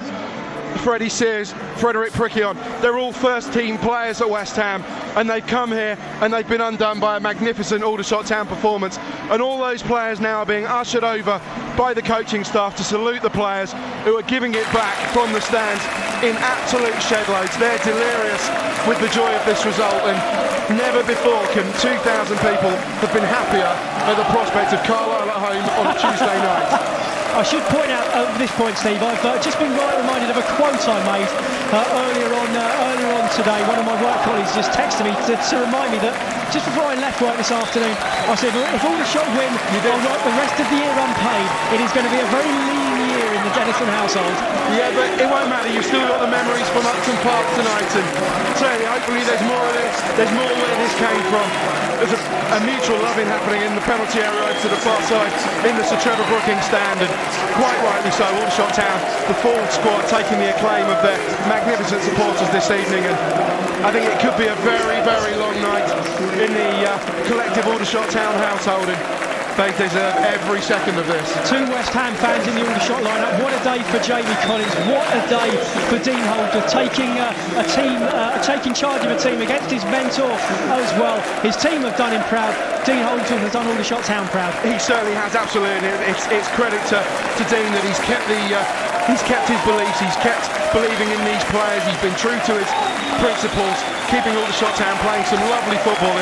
Freddie Sears, Frederick Prickion. They're all first team players at West Ham, and they've come here and they've been undone by a magnificent Aldershot Town performance, and all those players now are being ushered over by the coaching staff to salute the players who are giving it back from the stands in absolute shed loads. They're delirious with the joy of this result, and never before can 2,000 people have been happier at the prospect of Carlisle at home on a Tuesday night. I should point out at this point, Steve, I've just been reminded of a quote I made earlier on today. One of my work colleagues just texted me to remind me that just before I left work this afternoon, I said, if Aldershot win, I'll write the rest of the year unpaid. It is going to be a very lean year in the Dennison household. Yeah, but it won't matter. You've still got the memories from Upton Park tonight, and certainly, hopefully, there's more of this. There's more where this came from. There's a mutual loving happening in the penalty area over to the far side in the Sir Trevor Brooking stand, and quite rightly so. Aldershot Town, the forward squad, taking the acclaim of their magnificent supporters this evening, and I think it could be a very, very long night in the collective Aldershot Town household, and they deserve every second of this. 2 West Ham fans in the Aldershot lineup. What a day for Jamie Collins. What a day for Dean Holder, taking charge of a team against his mentor as well. His team have done him proud. Dean Holder has done Aldershot Town proud. He certainly has, absolutely. It's credit to Dean that he's kept his beliefs. He's kept believing in these players. He's been true to his principles, keeping Aldershot Town playing some lovely football.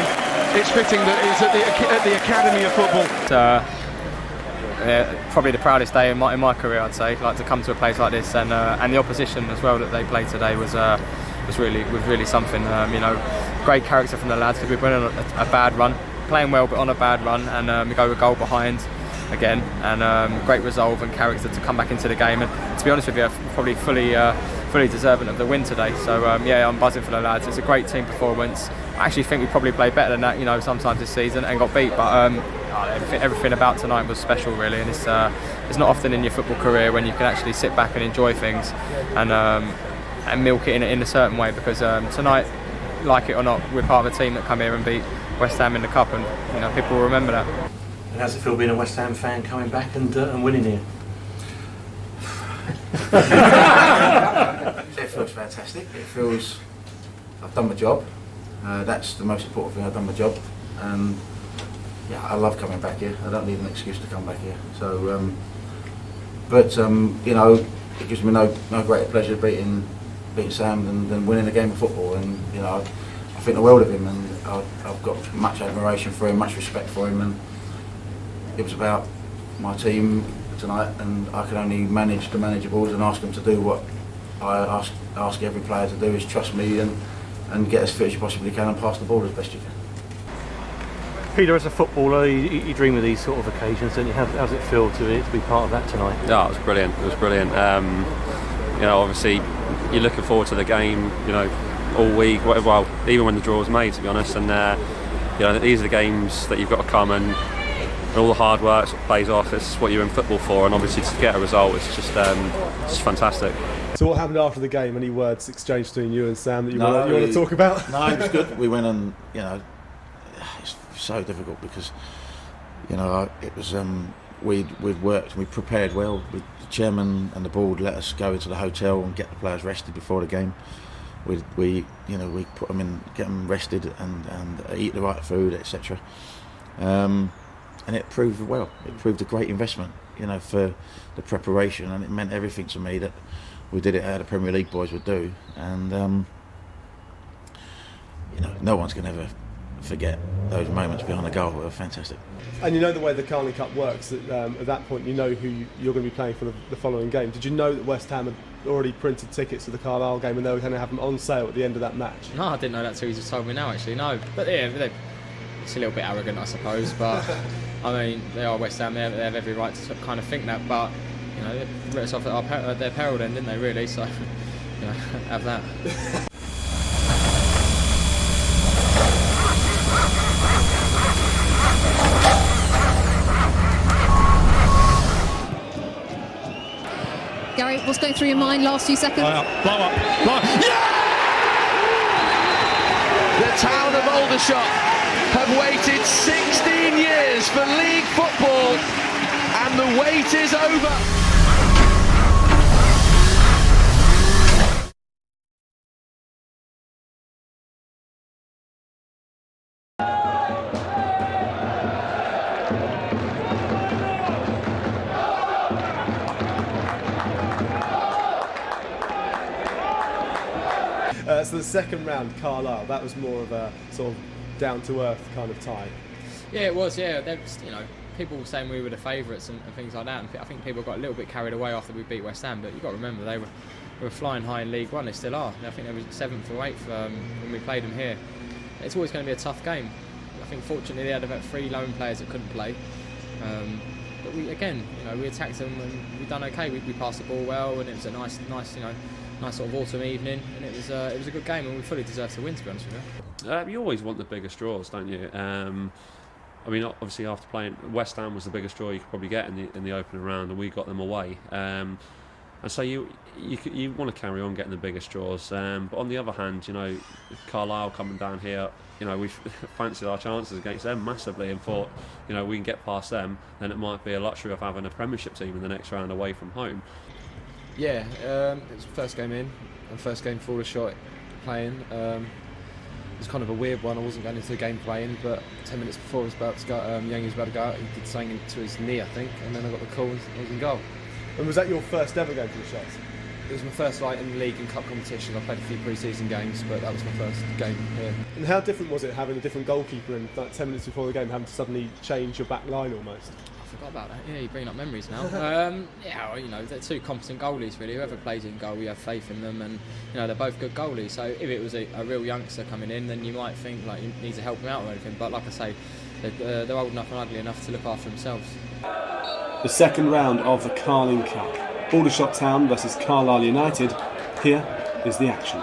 It's fitting that it's at the Academy of Football. Probably the proudest day in my career, I'd say. Like, to come to a place like this, and the opposition as well that they played today was really something. Great character from the lads, because we went on a bad run, playing well but on a bad run, and we go a goal behind again, and great resolve and character to come back into the game. And to be honest with you, probably fully deserving of the win today. So I'm buzzing for the lads. It's a great team performance. I actually think we probably played better than that, sometimes this season, and got beat. But everything about tonight was special, really. And it's not often in your football career when you can actually sit back and enjoy things, and milk it in a certain way. Because tonight, like it or not, we're part of a team that come here and beat West Ham in the cup, and people will remember that. And how's it feel being a West Ham fan coming back and winning here? It feels fantastic. It feels I've done my job. That's the most important thing. I've done my job. I love coming back here. I don't need an excuse to come back here. So, it gives me no greater pleasure beating Sam than winning a game of football. And I think the world of him, and I've got much admiration for him, much respect for him. And it was about my team tonight, and I can only manage the manageables and ask them to do what I ask every player to do, is trust me and get as fit as you possibly can and pass the ball as best you can. Peter, as a footballer, you dream of these sort of occasions, don't you? How does it feel to be part of that tonight? Yeah, it was brilliant. It was brilliant. Obviously, you're looking forward to the game, all week. Well, even when the draw was made, to be honest. And these are the games that you've got to come and all the hard work sort of pays off. It's what you're in football for, and obviously to get a result, it's just fantastic. So what happened after the game? Any words exchanged between you and Sam that you want to talk about? No, it was good. We went on. It's so difficult because it was we'd worked, we prepared well. The chairman and the board let us go into the hotel and get the players rested before the game. We put them in, get them rested and eat the right food, etc. And it proved well. It proved a great investment, for the preparation, and it meant everything to me that we did it how the Premier League boys would do. And no one's going to ever forget those moments behind the goal. They were fantastic. And the way the Carling Cup works, at that point who you're going to be playing for the following game. Did you know that West Ham had already printed tickets to the Carlisle game and they were going to have them on sale at the end of that match? No, I didn't know that till you just told me now, actually. No, but yeah, it's a little bit arrogant, I suppose, but I mean, they are West Ham, they have every right to kind of think that, but they wrote us off at their peril then, didn't they, really? So, have that. Gary, what's going through your mind last few seconds? Blow up. Yeah! The town of Aldershot have waited 16 years for league football, and and the wait is over. So the second round, Carlisle, that was more of a sort of down-to-earth kind of tie. Yeah, it was. Yeah, there was, people were saying we were the favourites and things like that. And I think people got a little bit carried away after we beat West Ham. But you've got to remember they were flying high in League One. They still are. I think they were 7th or 8th when we played them here. It's always going to be a tough game. I think fortunately they had about 3 loan players that couldn't play. But we attacked them and we done okay. We passed the ball well, and it was a nice sort of autumn evening, and it was a good game, and we fully deserved to win, to be honest with you. You always want the biggest draws, don't you? I mean, obviously after playing West Ham was the biggest draw you could probably get in the opening round, and we got them away. And so you want to carry on getting the biggest draws. But on the other hand, Carlisle coming down here, we fancied our chances against them massively and thought, we can get past them, then it might be a luxury of having a Premiership team in the next round away from home. Yeah, it was the first game in, and first game for Aldershot playing. It was kind of a weird one. I wasn't going into the game playing, but 10 minutes before I was about to go, Youngie was about to go out, he did something to his knee, I think, and then I got the call and I was in goal. And was that your first ever game for the Shots? It was my first in league and cup competitions. I played a few pre-season games, but that was my first game here. And how different was it having a different goalkeeper and 10 minutes before the game having to suddenly change your back line almost? I forgot about that. Yeah, you're bringing up memories now. They're 2 competent goalies really. Whoever plays in goal, we have faith in them, and they're both good goalies. So if it was a real youngster coming in, then you might think like you need to help him out or anything. But like I say, they're old enough and ugly enough to look after themselves. The second round of the Carling Cup. Aldershot Town versus Carlisle United. Here is the action.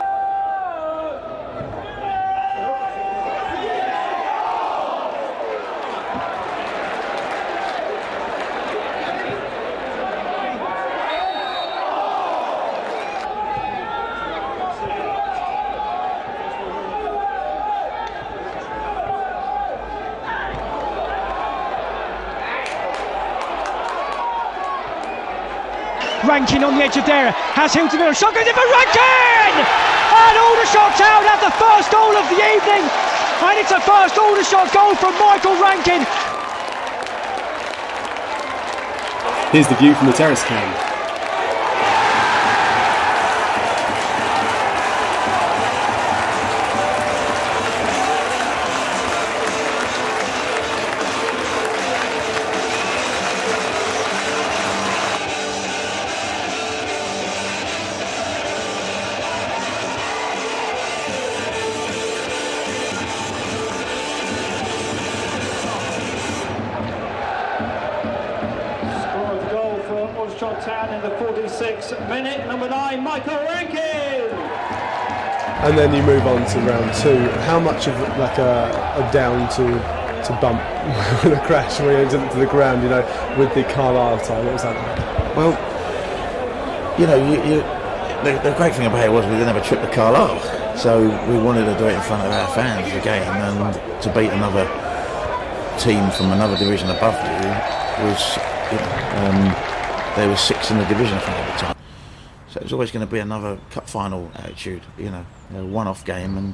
Rankin on the edge of there, has Hilton Miller, shot goes in for Rankin! And Aldershot Town have the first goal of the evening, and it's a first Aldershot goal from Michael Rankin. Here's the view from the terrace cam. Aldershot Town in the 46th minute, number 9, Michael Rankin. And then you move on to round 2. How much of like a down to bump with a crash when you into the ground, with the Carlisle tie? What was that like? Well, the great thing about it was we didn't have a trip to Carlisle, so we wanted to do it in front of our fans again, and to beat another team from another division above you was, there were 6 in the division I think at the time. So it was always going to be another cup final attitude, a one-off game,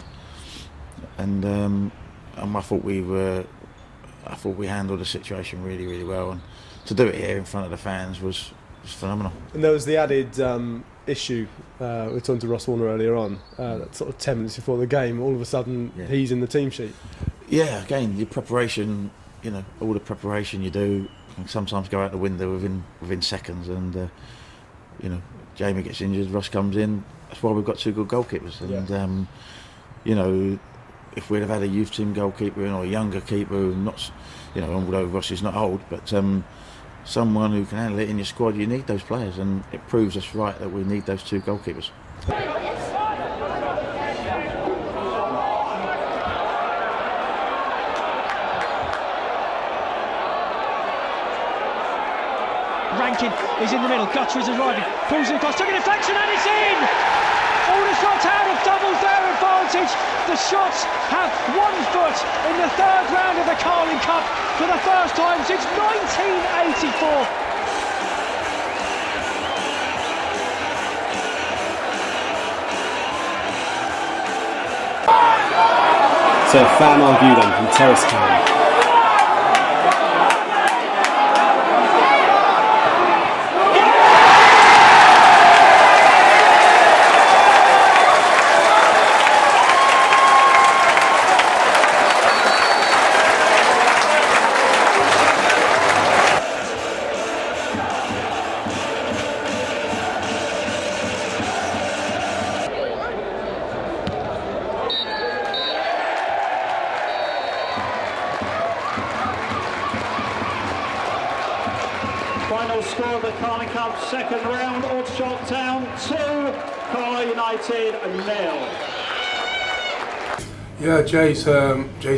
and I thought we handled the situation really, really well, and to do it here in front of the fans was phenomenal. And there was the added issue, we were talking to Ross Warner earlier on, that sort of 10 minutes before the game, all of a sudden he's in the team sheet. Yeah, again, your preparation, all the preparation you do can sometimes go out the window within seconds, and Jamie gets injured, Ross comes in. That's why we've got 2 good goalkeepers, and if we'd have had a youth team goalkeeper or a younger keeper, not, although Ross is not old, but someone who can handle it in your squad, you need those players, and it proves us right that we need those 2 goalkeepers. Rankin is in the middle, Gutter is arriving, pulls it across, took a deflection and it's in! Aldershot Town have doubled their advantage. The Shots have 1 foot in the 3rd round of the Carling Cup for the first time since 1984. So fan argue then from Terrace Town. Final score of the Carling Cup second round, Aldershot Town 2, Carlisle United 0. Yeah, Jay's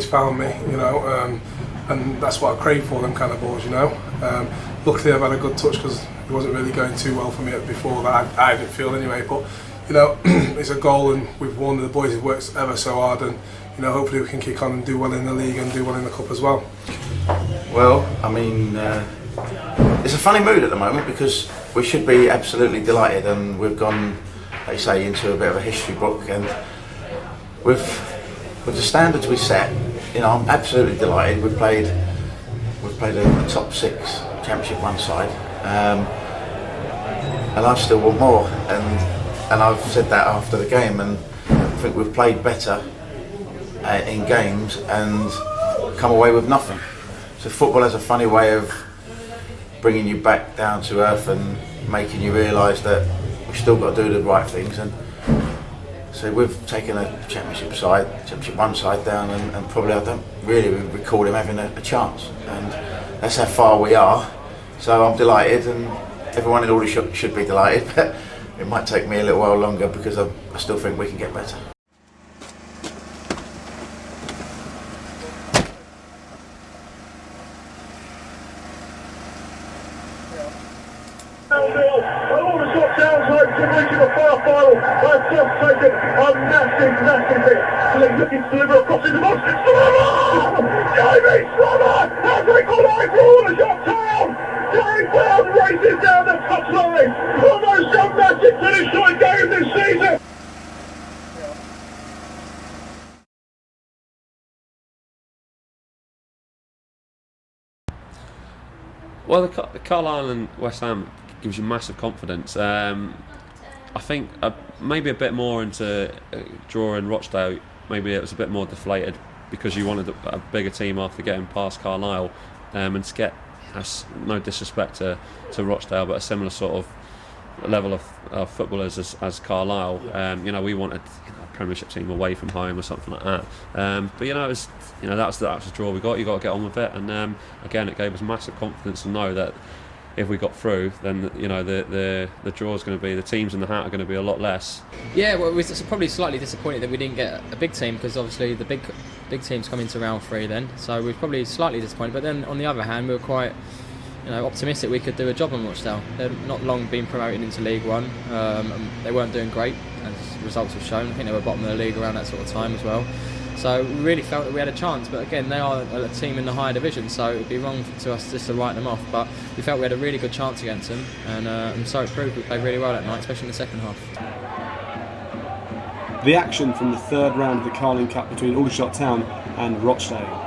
found me, you know, and that's what I crave for, them kind of balls, you know. Luckily I've had a good touch because it wasn't really going too well for me before that, I didn't feel anyway, but you know, it's a goal and we've won, the boys have worked ever so hard, and you know, hopefully we can kick on and do well in the league and do well in the cup as well. Well, I mean, it's a funny mood at the moment because we should be absolutely delighted, and we've gone, like you say, into a bit of a history book, and with the standards we set, you know, I'm absolutely delighted. We've played a top 6 Championship 1 side, and I still want more, and I've said that after the game, and I think we've played better in games and come away with nothing. So football has a funny way of bringing you back down to earth and making you realise that we've still got to do the right things. And so we've taken a Championship 1 side down, and probably I don't really recall him having a chance. And that's how far we are. So I'm delighted, and everyone in Aldershot should be delighted, but it might take me a little while longer because I still think we can get better. Aldershot Town's hope to reaching the far final. They've just taken a massive hit. So they're looking to deliver across into the box. Jamie Summer has equalised for Aldershot Town. Gary Brown races down the touchline. Almost a magic finish to a game this season. Well, the Carlisle and West Ham gives you massive confidence. I think maybe a bit more into drawing Rochdale. Maybe it was a bit more deflated because you wanted a bigger team after getting past Carlisle, and to get, no disrespect to Rochdale, but a similar sort of level of footballers as Carlisle. You know, we wanted a Premiership team away from home or something like that. But you know, it was, you know, that's the draw we got. You got to get on with it, and again, it gave us massive confidence to know that if we got through, then you know the draw is going to be, the teams in the hat are going to be a lot less. Yeah, well, we're probably slightly disappointed that we didn't get a big team, because obviously the big teams come into round 3 then, so we're probably slightly disappointed. But then on the other hand, we were quite, you know, optimistic we could do a job on Rochdale. They've not long been promoted into League One. They weren't doing great, as results have shown. I think they were bottom of the league around that sort of time as well. So we really felt that we had a chance, but again, they are a team in the higher division, so it would be wrong to us just to write them off. But we felt we had a really good chance against them, and so it proved. We played really well that night, especially in the second half. The action from the third round of the Carling Cup between Aldershot Town and Rochdale.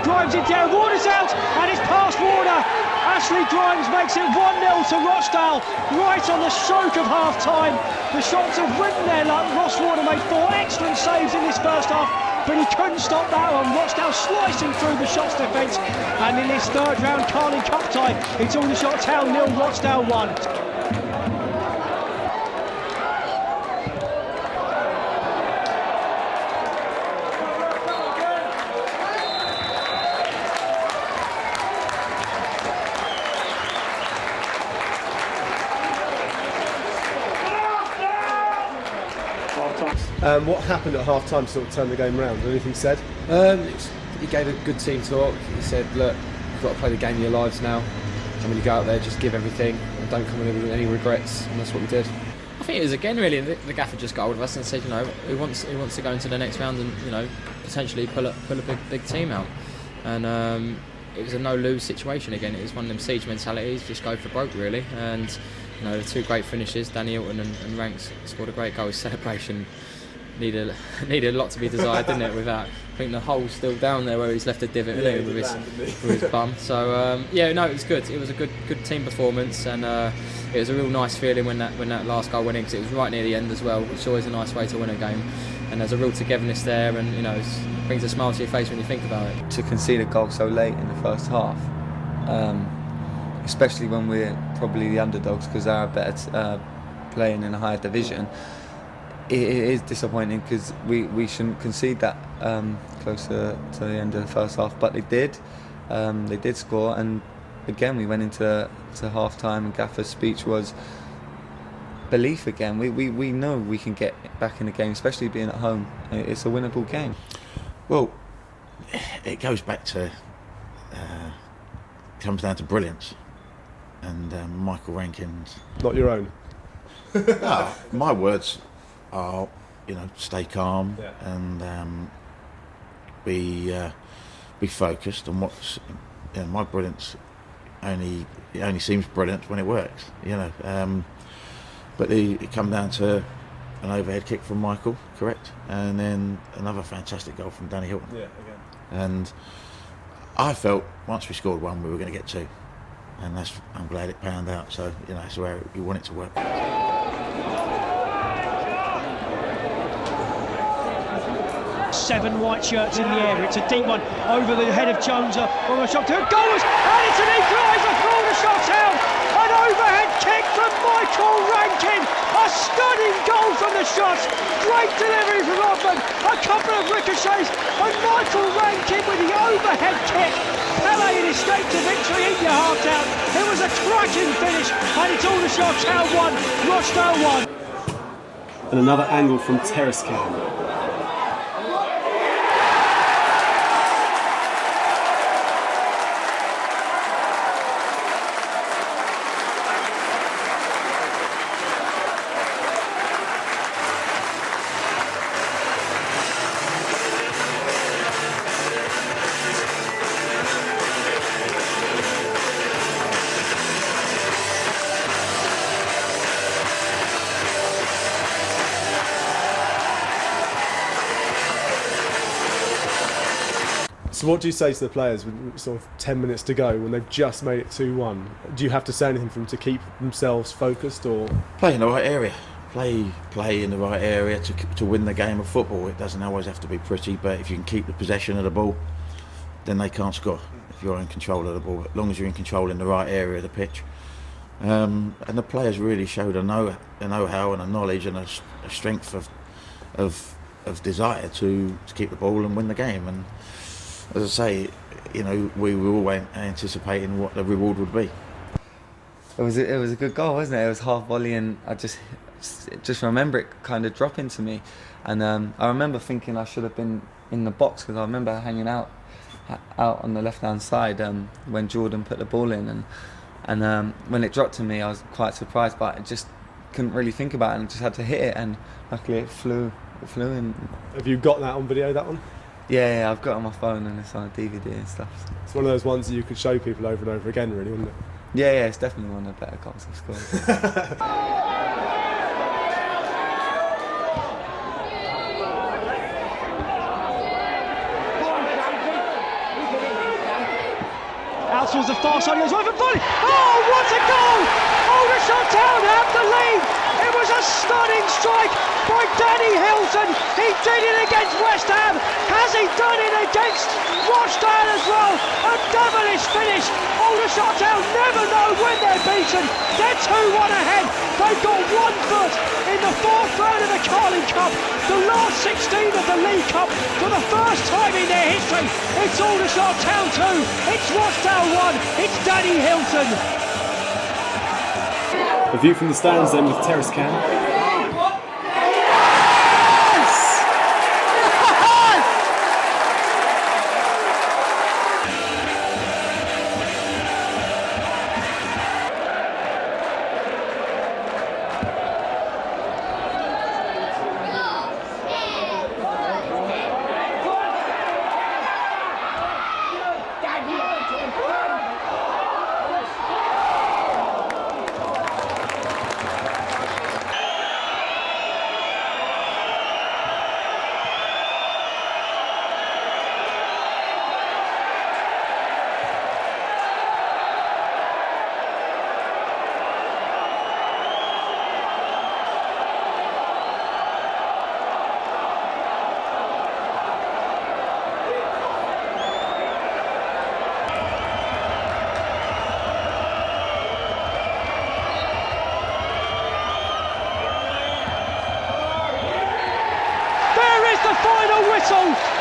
Grimes it down, Warner's out, and it's past Warner. Ashley Grimes makes it 1-0 to Rochdale, right on the stroke of half-time. The shots have ridden their luck. Ross Warner made 4 excellent saves in this first half, but he couldn't stop that one. Rochdale slicing through the shots defence, and in this third round Carling Cup tie, it's Aldershot Town 0, Rochdale 1. What happened at half-time to sort of turn the game around? Anything said? He gave a good team talk. He said, look, you've got to play the game of your lives now. And when you go out there, just give everything and don't come in with any regrets. And that's what we did. I think it was again really the gaffer just got hold of us and said, he wants to go into the next round and potentially pull a big team out. And it was a no-lose situation again. It was one of them siege mentalities, just go for broke really. And the two great finishes, Danny Hilton and Ranks scored a great goal. His celebration needed a lot to be desired, didn't it? With that, I think the hole's still down there where he's left a divot with his bum. So it was good. It was a good team performance, and it was a real nice feeling when that last goal went in, because it was right near the end as well, which is always a nice way to win a game. And there's a real togetherness there, and it brings a smile to your face when you think about it. To concede a goal so late in the first half, especially when we're probably the underdogs because they're better playing in a higher division, it is disappointing because we shouldn't concede that closer to the end of the first half, but they did. They did score, and again we went into half time, and Gaffer's speech was belief again. We know we can get back in the game, especially being at home. It's a winnable game. Well, it goes back to comes down to brilliance, and Michael Rankin's not your own. No, my words are, stay calm and be focused on what's. My brilliance only seems brilliant when it works. But it come down to an overhead kick from Michael, correct, and then another fantastic goal from Danny Hilton. Yeah, again. And I felt once we scored one, we were going to get two, and I'm glad it panned out. So that's where you want it to work. 7 white shirts in the air. It's a deep one over the head of Jones. From a shot to goals, and it's an equaliser for Aldershot Town. An overhead kick from Michael Rankin. A stunning goal from the shots. Great delivery from Rodman. A couple of ricochets, and Michael Rankin with the overhead kick. Pele had escaped to victory in your half down. It was a cracking finish, and it's Aldershot Town 1, Rochdale 1. And another angle from Terrace Cam. So what do you say to the players with sort of 10 minutes to go when they've just made it 2-1? Do you have to say anything for them to keep themselves focused, or play in the right area? Play in the right area to win the game of football. It doesn't always have to be pretty, but if you can keep the possession of the ball, then they can't score. If you're in control of the ball, as long as you're in control in the right area of the pitch. And the players really showed a know-how and a knowledge and a strength of desire to keep the ball and win the game. And as I say, we were all anticipating what the reward would be. It was a good goal, wasn't it? It was half volley, and I just remember it kind of dropping to me, and I remember thinking I should have been in the box, because I remember hanging out on the left-hand side when Jordan put the ball in, and when it dropped to me, I was quite surprised, but I just couldn't really think about it, and just had to hit it, and luckily it flew in. Have you got that on video, that one? Yeah, I've got it on my phone, and it's on a DVD and stuff. So. It's one of those ones that you could show people over and over again, really, wouldn't it? Yeah, it's definitely one of the better goals I've scored. Out towards the far side, he goes over volley. Oh, what a goal! Aldershot Town have the lead. It was a stunning strike by Danny Hilton. He did it against West Ham. Has he done it against Rochdale as well? A devilish finish. Aldershot Town never know when they're beaten. They're 2-1 ahead. They've got 1 foot in the 4th round of the Carling Cup, the last 16 of the League Cup. For the first time in their history, it's Aldershot Town 2, it's Rochdale 1, it's Danny Hilton. A view from the stands then with Terrace Cam.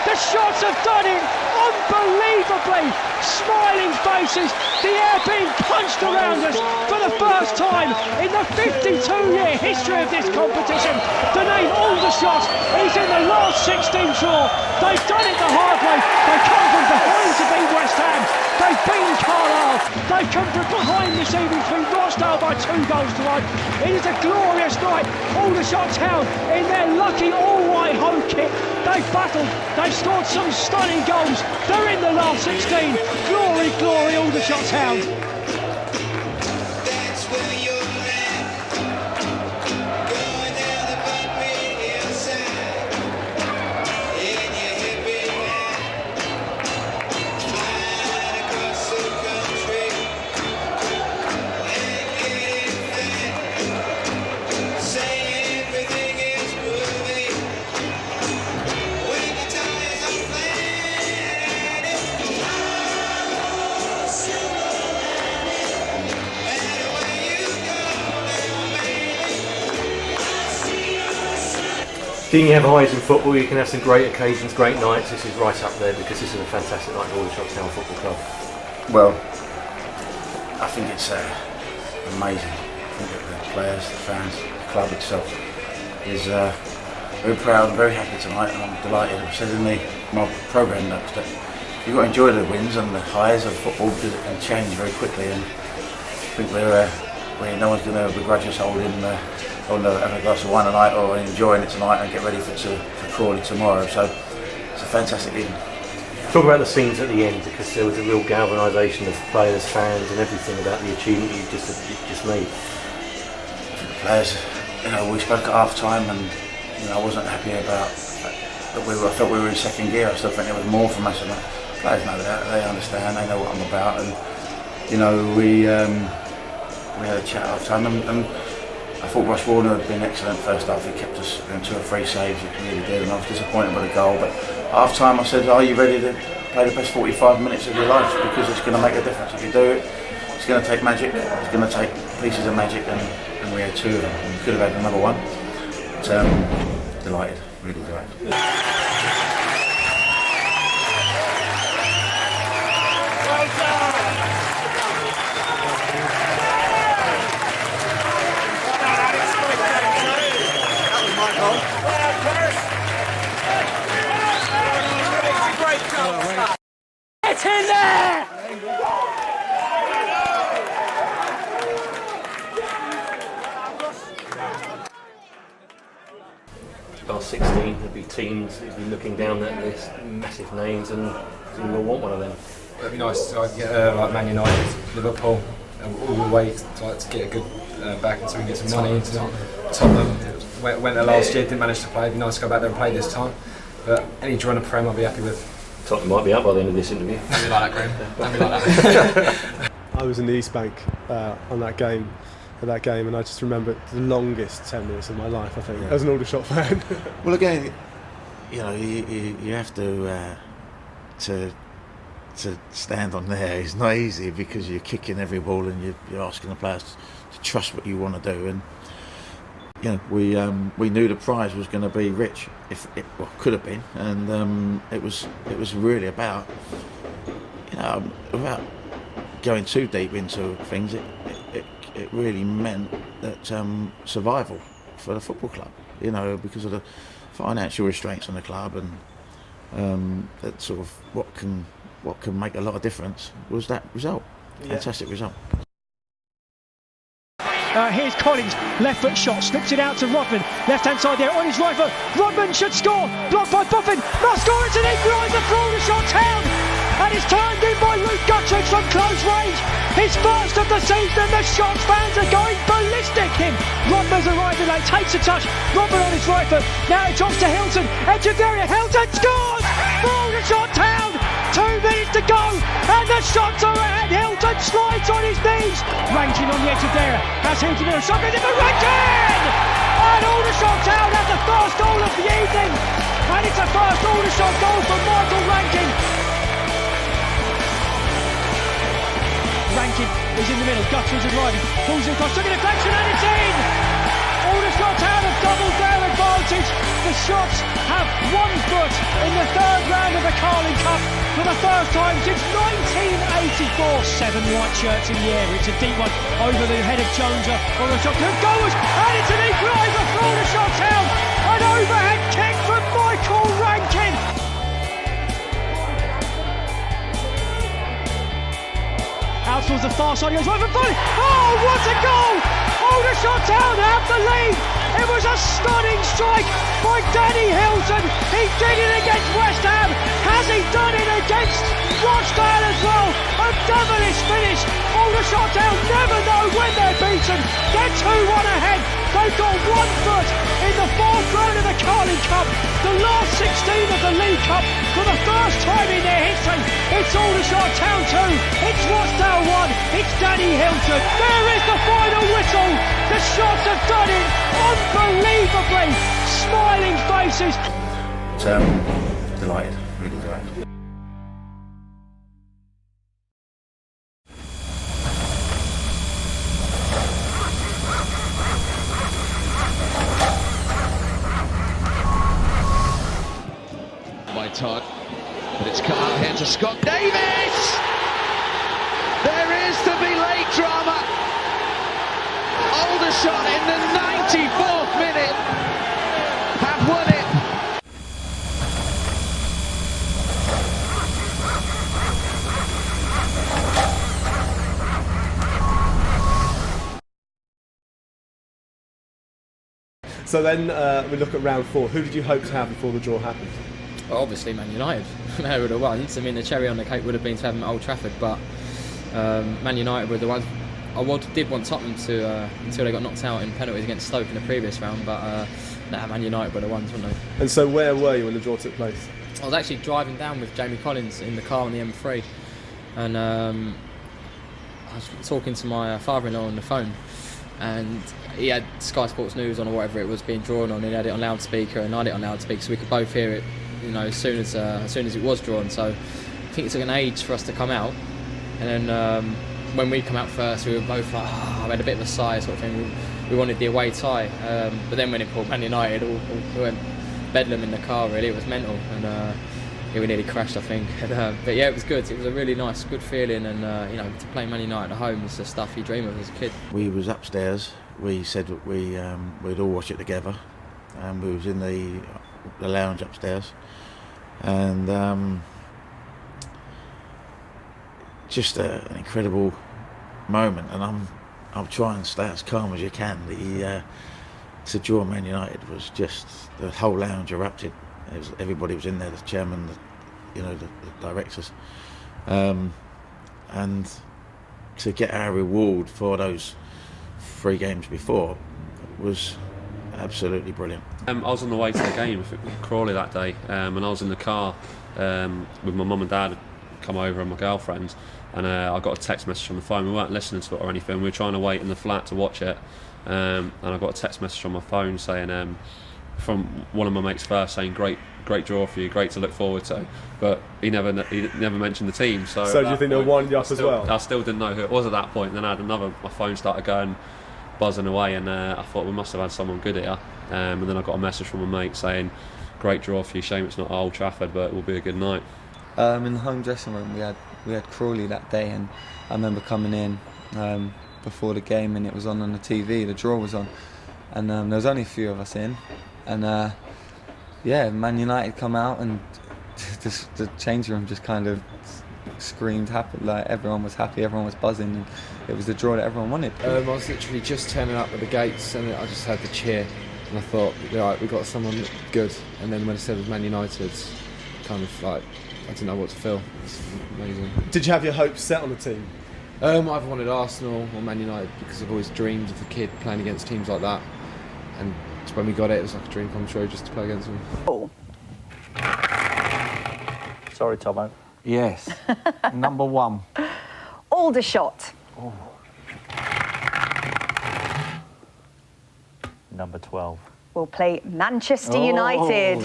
The shots have done it unbelievably. Smiling faces, the air being punched around us for the first time in the 52-year history of this competition. The name Aldershot is in the last 16 draw. They've done it the hard way. They come from behind to beat West Ham. They've beaten Carlisle. They've come from behind this evening to beat Rochdale by 2 goals to 1. It is a glorious night. Aldershot Town in their lucky all-white home kit. They've battled. They've scored some stunning goals. They're in the last 16. Glory, glory, Aldershot Town. Can you have highs in football? You can have some great occasions, great nights. This is right up there because this is a fantastic night for Aldershot Town Football Club. Well, I think it's amazing. I think that the players, the fans, the club itself is very proud and very happy tonight, and I'm delighted. I've said in my programme notes that you've got to enjoy the wins and the highs of football because it can change very quickly, and I think we're no one's going to begrudge us holding having a glass of wine tonight or enjoying it tonight and get ready for Crawley tomorrow. So it's a fantastic evening. Talk about the scenes at the end, because there was a real galvanisation of players, fans and everything about the achievement you just made. The players, we spoke at half time and I wasn't happy about that I felt we were in second gear. I still think there was more from us, and the players know that, they understand, they know what I'm about, and we had a chat at half time, and I thought Ross Warner had been excellent first half. He kept us in 2 or 3 saves, he really did, and I was disappointed by the goal. But at half time I said, are you ready to play the best 45 minutes of your life? Because it's going to make a difference. If you do it, it's going to take magic, it's going to take pieces of magic, and we had 2 of them. And we could have had another one. But, delighted, really delighted. Get in there! Last 16, there'd be teams that'd be looking down at this massive names, and you'll want one of them. It'd be nice to get like Man United, Liverpool, all the way to get a good back, so we can get some money into Tottenham. Went there last year, didn't manage to play. It'd be nice to go back there and play this time. But any draw in the Prem, I'll be happy with. Tottenham might be up by the end of this interview. Don't be like that, Graham. Don't be like that. I was in the East Bank at that game, and I just remember the longest 10 minutes of my life, I think, as an Aldershot fan. Well, again, you have to stand on there. It's not easy because you're kicking every ball and you're asking the players to trust what you want to do. And we knew the prize was going to be rich, if it could have been, and it was really about without going too deep into things. It really meant that survival for the football club, because of the financial restraints on the club, and that sort of what can make a lot of difference was that result. Fantastic result. Here's Collins, left foot shot, slips it out to Rodman, left hand side there on his right foot. Rodman should score, blocked by Buffin, must score, it's an equaliser for Aldershot Town, and it's turned in by Luke Guttridge from close range. His first of the season, and the Shots fans are going ballistic. Rodman's arriving late, takes a touch, Rodman on his right foot, now it drops to Hilton, Echeverria, Hilton scores for Aldershot Town. 2 minutes to go, and the shots are ahead. Hilton slides on his knees. Rankin on the edge of there. Has Hilton in a shot, goes in for Rankin! And Aldershot Town has the first goal of the evening. And it's a first Aldershot goal from Michael Rankin. Rankin is in the middle. Guthridge is riding. Pulls it across, took a deflection, and it's in! Aldershot Town have doubled their advantage. The Shots have 1 foot in the 3rd round of the Carling Cup for the first time since 1984. 7 white shirts in the air. It's a deep one over the head of Jones on the shot. Good goals, and it's an equaliser for Aldershot Town. An overhead kick from Michael Rankin. Out towards the far side, he goes right for volley. Oh, what a goal! Aldershot Town have the lead. It was a stunning strike by Danny Hilton. He did it against West Ham. Has he done it against Rochdale as well? A devilish finish. Aldershot Town never know when they're beaten. They're 2-1 ahead. They've got 1 foot in the 4th round of the Carling Cup, the last 16 of the League Cup, for the first time in their history. It's Aldershot Town 2, it's Rochdale 1, it's Danny Hilton. There is the final whistle. The Shots have done it unbelievably. Smiling faces. Delighted, really delighted. Todd, but it's come out here to Scott Davis. There is to be late drama. Aldershot in the 94th minute have won it. So then we look at round 4. Who did you hope to have before the draw happened? Well, obviously Man United. They were the ones. I mean, the cherry on the cake would have been to have them at Old Trafford, but Man United were the ones. I did want Tottenham to until they got knocked out in penalties against Stoke in the previous round, but Man United were the ones, weren't they? And so where were you when the draw took place? I was actually driving down with Jamie Collins in the car on the M3, and I was talking to my father-in-law on the phone, and he had Sky Sports News on or whatever it was being drawn on. He had it on loudspeaker and I had it on loudspeaker, so we could both hear it, you know, as soon as it was drawn. So I think it took an age for us to come out, and then when we come out first, we were both like, I had a bit of a sigh sort of thing. We wanted the away tie, but then when it pulled Man United, we went bedlam in the car. Really, it was mental, and we nearly crashed, I think. But yeah, it was good. It was a really nice, good feeling, and you know, to play Man United at home is the stuff you dream of as a kid. We was upstairs. We said that we'd all watch it together, and we was in the lounge upstairs, and just an incredible moment. And I'm trying to stay as calm as you can. To draw Man United was just, the whole lounge erupted. Everybody was in there, the chairman, the directors, and to get our reward for those 3 games before was absolutely brilliant. I was on the way to the game with Crawley that day, and I was in the car with my mum and dad come over and my girlfriend, and I got a text message on the phone. We weren't listening to it or anything, we were trying to wait in the flat to watch it, and I got a text message on my phone saying, from one of my mates first, saying great draw for you, great to look forward to, but he never mentioned the team. So do you think they'll wind you up as well? I still didn't know who it was at that point. Then I had my phone started going buzzing away, and I thought we must have had someone good here, and then I got a message from a mate saying great draw for you, shame it's not Old Trafford, but it will be a good night. In the home dressing room we had Crawley that day, and I remember coming in before the game, and it was on the TV, the draw was on, and there was only a few of us in, and Man United come out, and the change room just kind of screamed happy, like everyone was happy, everyone was buzzing, and it was the draw that everyone wanted. I was literally just turning up at the gates, and I just had the cheer, and I thought, right, we got someone good. And then when it said it was Man United, kind of like, I didn't know what to feel. It's amazing. Did you have your hopes set on the team? I've wanted Arsenal or Man United because I've always dreamed of a kid playing against teams like that, and when we got it, it was like a dream come true just to play against them. Oh. Sorry, Tomo. Yes. Number 1. Aldershot. Oh. Number 12. Will play Manchester United.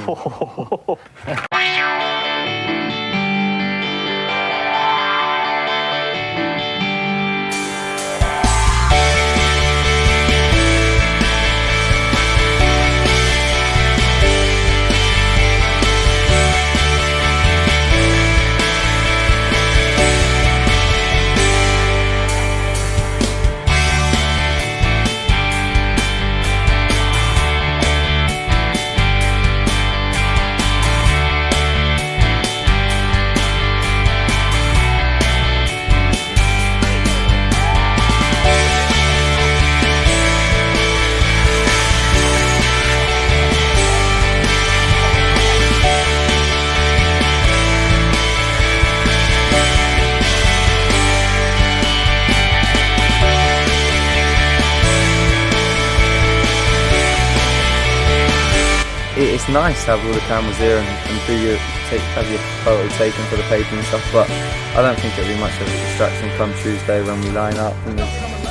it's nice to have all the cameras here and have your photo taken for the paper and stuff, but I don't think it'll be much of a distraction come Tuesday when we line up and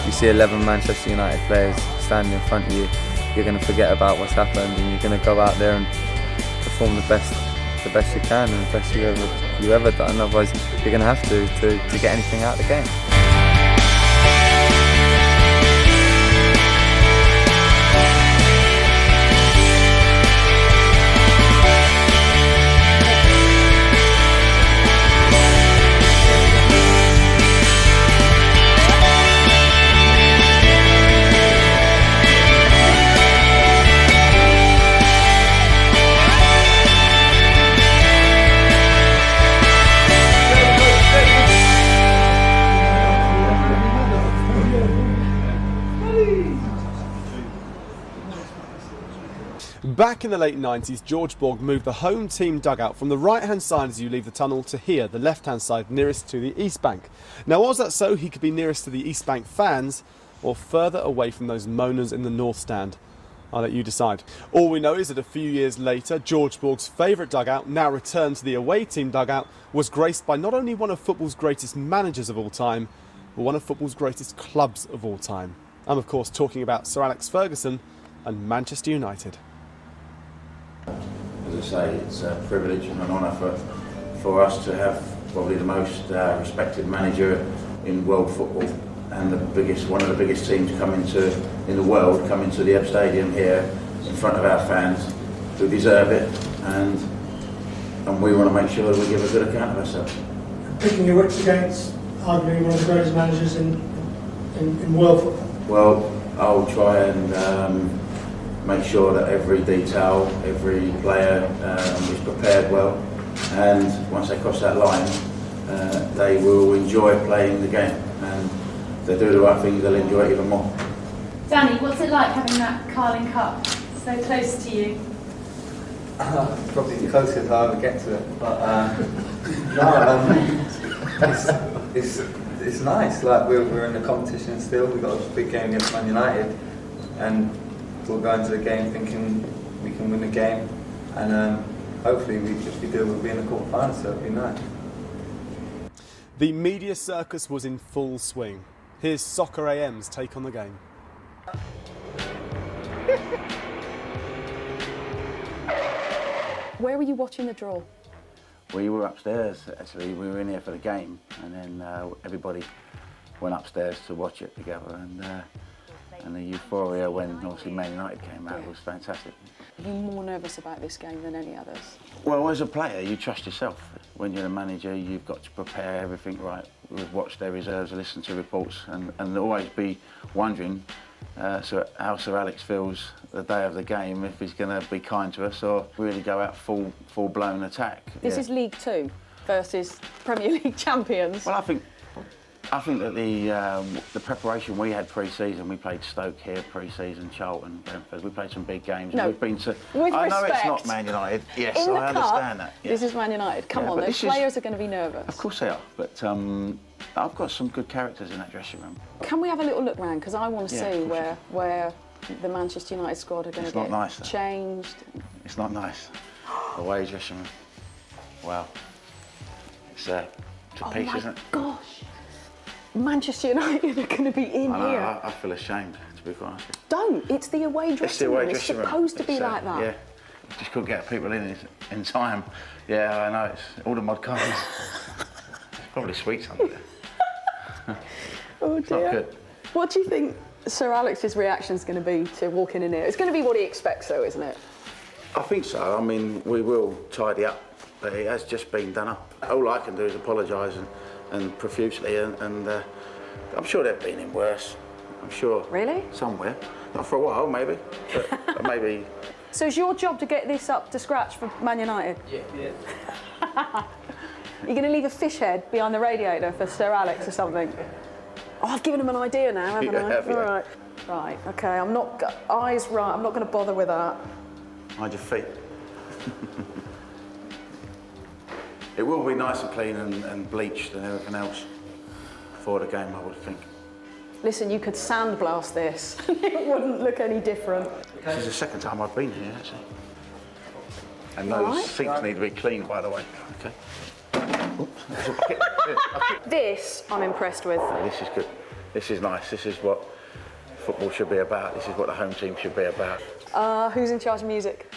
you see 11 Manchester United players standing in front of you. You're going to forget about what's happened and you're going to go out there and perform the best you can and the best you've ever done. Otherwise, you're going to have to get anything out of the game. Back in the late 90s, George Borg moved the home team dugout from the right-hand side as you leave the tunnel to here, the left-hand side, nearest to the East Bank. Now, was that so he could be nearest to the East Bank fans or further away from those moaners in the North Stand? I'll let you decide. All we know is that a few years later, George Borg's favourite dugout, now returned to the away team dugout, was graced by not only one of football's greatest managers of all time, but one of football's greatest clubs of all time. I'm, of course, talking about Sir Alex Ferguson and Manchester United. As I say, it's a privilege and an honour for us to have probably the most respected manager in world football and one of the biggest teams in the world come into the Ebb Stadium here in front of our fans who deserve it, and we want to make sure that we give a good account of ourselves. Picking your wits against arguably one of the greatest managers in world football. Well, I'll try and make sure that every detail, every player is prepared well, and once they cross that line, they will enjoy playing the game, and if they do the right things, they'll enjoy it even more. Danny, what's it like having that Carling Cup so close to you? Probably the closest I'll ever get to it, but it's nice. Like we're in the competition still. We've got a big game against Man United, and we'll go into the game thinking we can win the game, and hopefully, if we do, we'll be in the quarter-final, so it'll be nice. The media circus was in full swing. Here's Soccer AM's take on the game. Where were you watching the draw? We were upstairs, actually. We were in here for the game, and then everybody went upstairs to watch it together, and the euphoria when obviously Man United came out was fantastic. Are you more nervous about this game than any others? Well, as a player, you trust yourself. When you're a manager, you've got to prepare everything right. We've watched their reserves, listen to reports, and always be wondering how Sir Alex feels the day of the game, if he's going to be kind to us or really go out full-blown attack. This is League Two versus Premier League champions. Well, I think that the preparation we had pre-season, we played Stoke here pre-season, Charlton, Brentford. We played some big games. No, we've been to. With I know respect, it's not Man United. Yes, in the I understand that. Yes. This is Man United. Come on, those players are going to be nervous. Of course they are, but I've got some good characters in that dressing room. Can we have a little look round? Because I want to see where the Manchester United squad are going to get changed. It's not nice. Away dressing room. Wow. It's a piece, isn't it? Gosh. Manchester United are going to be in here. I feel ashamed, to be quite honest. Don't. It's the away dressing room. It's supposed to be like that. Yeah. Just couldn't get people in time. Yeah, I know. It's all the mod cars. There's probably sweets under there. Oh dear. Not good. What do you think Sir Alex's reaction is going to be to walking in here? It's going to be what he expects, though, isn't it? I think so. I mean, we will tidy up, but it has just been done up. All I can do is apologise and profusely, and I'm sure they've been in worse. I'm sure. Really? Somewhere. Not for a while, maybe. But maybe. So it's your job to get this up to scratch for Man United? Yeah. You're going to leave a fish head behind the radiator for Sir Alex or something? Oh, I've given him an idea now, haven't I? Have, yeah. All right. Right, OK, I'm not... Eyes right, I'm not going to bother with that. Mind your feet. It will be nice and clean and bleached and everything else before the game, I would think. Listen, you could sandblast this. It wouldn't look any different. This is the second time I've been here, actually. And those sinks need to be cleaned, by the way. Okay. This I'm impressed with. This is good. This is nice. This is what football should be about. This is what the home team should be about. Who's in charge of music?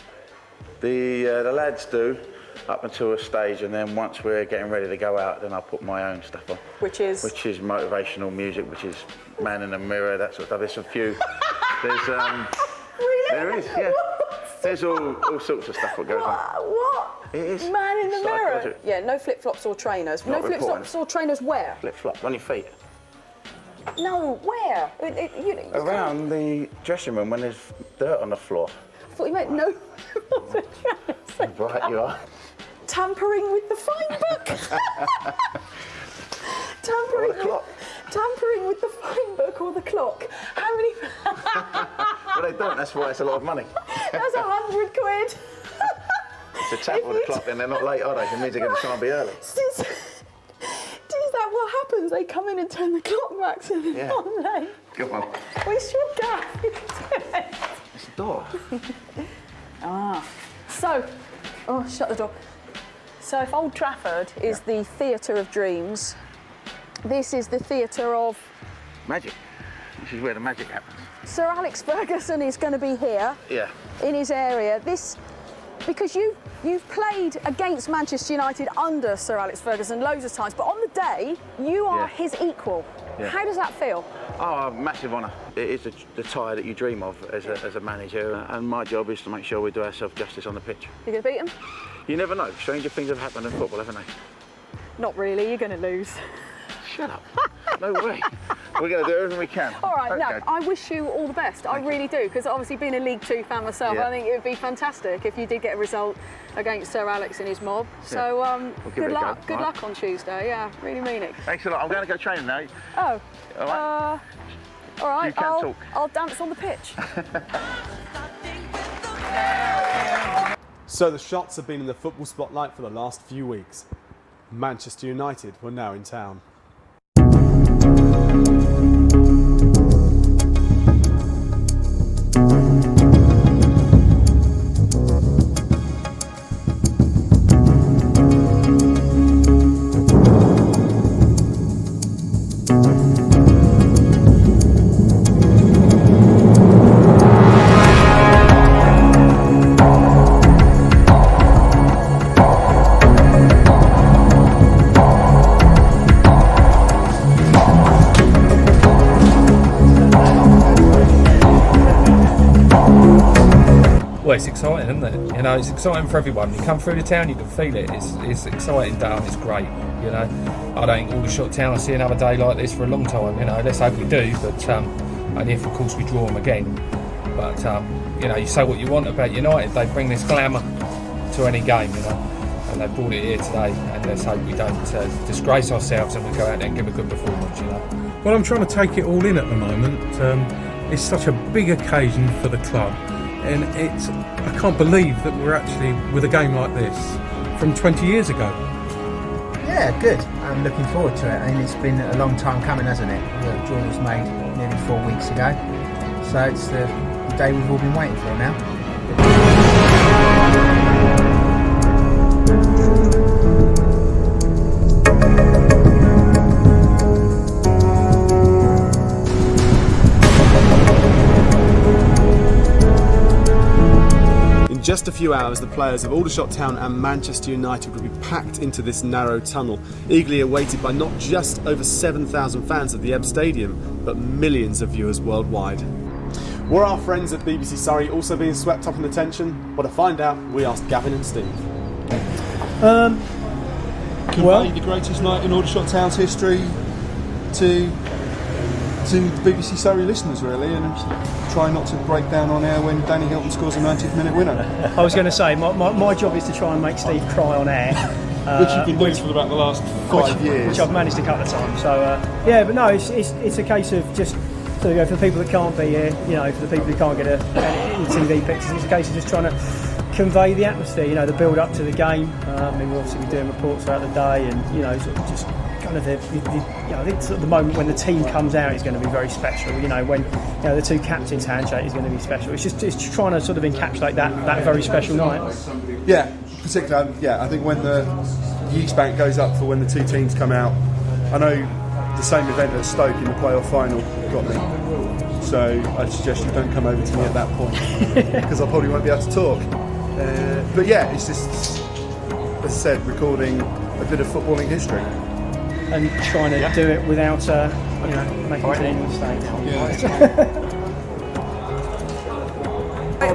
The lads do, up until a stage, and then once we're getting ready to go out, then I'll put my own stuff on. Which is? Which is motivational music, which is Man in the Mirror, that sort of stuff. There's a few. There's Really? There is, yeah. There's all sorts of stuff that goes on. What? It is. Man in the mirror. Psychology. Yeah, no flip-flops or trainers. Not No flip-flops or trainers where? Flip-flop on your feet. No, where? You Around the dressing room when there's dirt on the floor. I thought you meant no. Right, you are. Tampering with the fine book. Tampering with the fine book or the clock. How many? Well, they don't. That's why it's a lot of money. That's 100 quid. It's a tap with the clock, and they're not late, are they? It means they're going to try and be early. Is that what happens? They come in and turn the clock back so they're not late. Come on. Where's your gap? It's a door. So, shut the door. So if Old Trafford is the theatre of dreams, this is the theatre of... Magic. This is where the magic happens. Sir Alex Ferguson is going to be here. Yeah. In his area. Because you've played against Manchester United under Sir Alex Ferguson loads of times, but on the day, you are his equal. Yeah. How does that feel? Oh, massive honour. It is the tie that you dream of as a manager, and my job is to make sure we do ourselves justice on the pitch. You're going to beat him? You never know. Stranger things have happened in football, haven't they? Not really. You're going to lose. Shut up. No way. We're going to do everything we can. All right, okay. I wish you all the best. I really do, because obviously being a League Two fan myself, I think it would be fantastic if you did get a result against Sir Alex and his mob. So good luck. Good luck on Tuesday. Yeah, really mean it. Thanks a lot. I'm going to go training now. Oh. All right. All right. You can talk. I'll dance on the pitch. So the Shots have been in the football spotlight for the last few weeks. Manchester United were now in town. Well, it's exciting, isn't it? You know, it's exciting for everyone. You come through the town, you can feel it. It's exciting down. It's great. You know, I don't think Aldershot Town will see another day like this for a long time. You know, let's hope we do. But and if of course we draw them again. But you know, you say what you want about United. They bring this glamour to any game. You know, and they brought it here today. And let's hope we don't disgrace ourselves and we go out there and give a good performance. You know. Well, I'm trying to take it all in at the moment. It's such a big occasion for the club. And I can't believe that we're actually with a game like this from 20 years ago. Yeah, good. I'm looking forward to it. I mean, it's been a long time coming, hasn't it? The draw was made nearly 4 weeks ago. So it's the day we've all been waiting for now. In just a few hours, the players of Aldershot Town and Manchester United will be packed into this narrow tunnel, eagerly awaited by not just over 7,000 fans of the Ebb Stadium, but millions of viewers worldwide. Were our friends at BBC Surrey also being swept up in the tension? Well, to find out, we asked Gavin and Steve. Convey the greatest night in Aldershot Town's history to the BBC Surrey listeners, really, and try not to break down on air when Danny Hilton scores a 90th minute winner. I was going to say, my job is to try and make Steve cry on air. Which you've been doing for about the last 5 years. Which I've managed a couple of times. So, yeah, but no, it's a case of just, for the people that can't be here, you know, for the people who can't get any TV pictures, it's a case of just trying to convey the atmosphere, you know, the build up to the game. We'll obviously be doing reports throughout the day and, you know, sort of just go kind of I think sort of the moment when the team comes out is going to be very special. When the two captains handshake is going to be special. It's just trying to sort of encapsulate that very special night. Yeah, particularly. Yeah, I think when the Yeats Bank goes up for when the two teams come out. I know the same event at Stoke in the playoff final got me. So I suggest you don't come over to me at that point because I probably won't be able to talk. But yeah, it's just, as I said, recording a bit of footballing history. And trying to do it without, making any mistakes.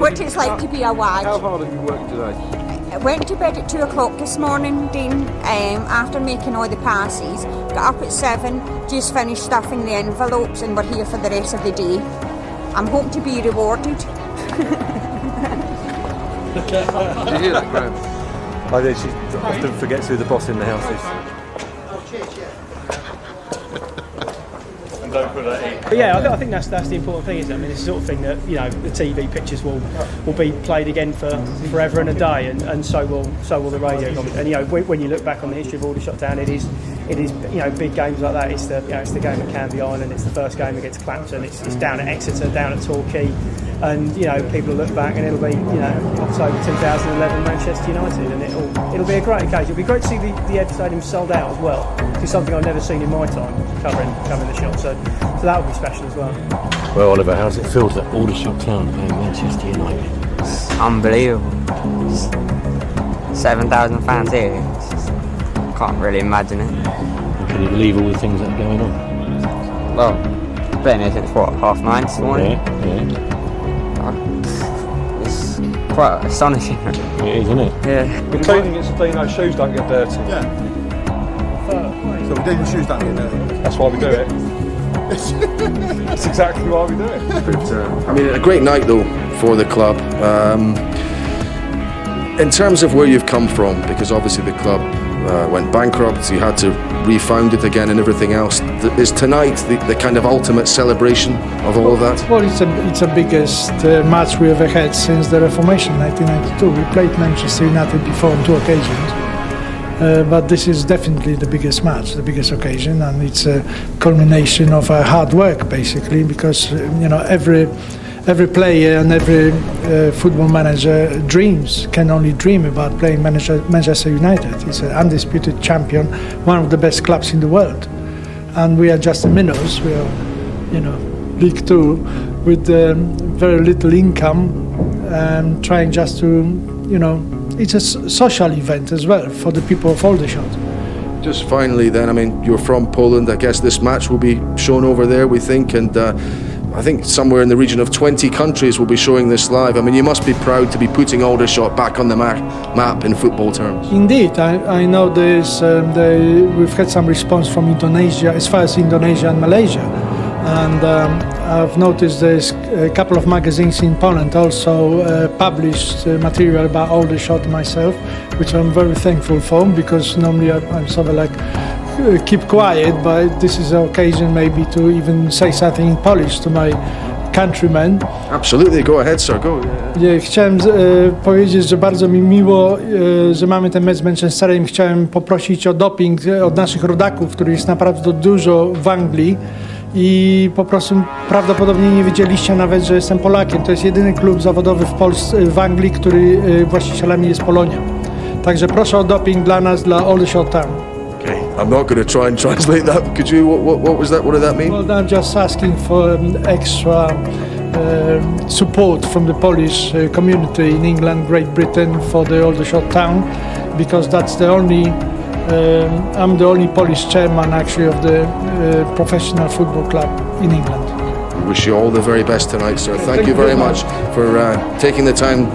What it's like to be a wag. How hard have you worked today? I went to bed at 2 o'clock this morning, Dean, after making all the passes. Got up at 7, just finished stuffing the envelopes, and we're here for the rest of the day. I'm hoping to be rewarded. Did you hear that, Graham? I do. She often forgets who the boss in the house is. And don't put that in. But yeah, I think that's the important thing, isn't it? I mean, it's the sort of thing that the TV pictures will be played again for forever and a day, and so will the radio. And when you look back on the history of Aldershot Town, it is big games like that. It's the game at Canvey Island. It's the first game against Clapton. It's down at Exeter, down at Torquay, and people will look back and it'll be October 2011 Manchester United, and it'll be a great occasion. It'll be great to see the Ed Stadium sold out as well. It's something I've never seen in my time covering the shop. So that will be special as well. Well, Oliver, how's it feel to Aldershot Town playing Manchester United? It's unbelievable. 7,000 fans here. Can't really imagine it. Can you believe all the things that are going on? Well, playing here since 9:30 this morning. Yeah. It's quite astonishing. It is, isn't it? Yeah. We're cleaning it so shoes don't get dirty. Yeah. So we do your shoes don't get dirty. That's why we do it. That's exactly why we do it. But, a great night though for the club. In terms of where you've come from, because obviously the club went bankrupt, so you had to refound it again and everything else. Is tonight the kind of ultimate celebration of all of that? Well, it's the biggest match we ever had since the Reformation, 1992. We played Manchester United before on 2 occasions. But this is definitely the biggest match, the biggest occasion, and it's a culmination of hard work, basically, because every player and every football manager can only dream about playing Manchester United. It's an undisputed champion, one of the best clubs in the world, and we are just the minnows. We are, League Two with very little income, trying just to, it's a social event as well for the people of Aldershot. Just finally then, you're from Poland. I guess this match will be shown over there, we think, and I think somewhere in the region of 20 countries will be showing this live. You must be proud to be putting Aldershot back on the map in football terms. Indeed, I know we've had some response from Indonesia, as far as Indonesia and Malaysia. And I've noticed there's a couple of magazines in Poland also published material about Aldershot myself, which I'm very thankful for, because normally I'm sort of keep quiet, but this is an occasion maybe to even say something in Polish to my countrymen. Absolutely, go ahead, sir, go. Chciałem powiedzieć, że bardzo mi miło, że mamy ten mecz z Manchesterem. Chciałem poprosić o doping od naszych rodaków, których jest naprawdę dużo w Anglii. I po prostu prawdopodobnie nie wiedzieliście nawet, że jestem Polakiem. To jest jedyny klub zawodowy w Anglii, który właścicielami jest Polonia. Także proszę o doping dla nas, dla Aldershot Town. Okay, I'm not going to try and translate that. Could you? What was that? What did that mean? Well, I'm just asking for extra support from the Polish community in England, Great Britain for the Aldershot Town, because that's the only. I'm the only Polish chairman actually of the professional football club in England. We wish you all the very best tonight, sir. Thank you very much for taking the time,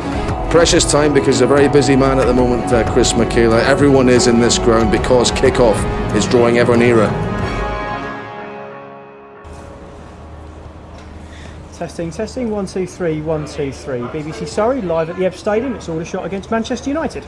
precious time, because a very busy man at the moment, Chris Michaela. Everyone is in this ground because kick-off is drawing ever nearer. Testing, 1, 2, 3, 1, 2, 3. BBC Surrey live at the Ed Stadium. It's Aldershot against Manchester United.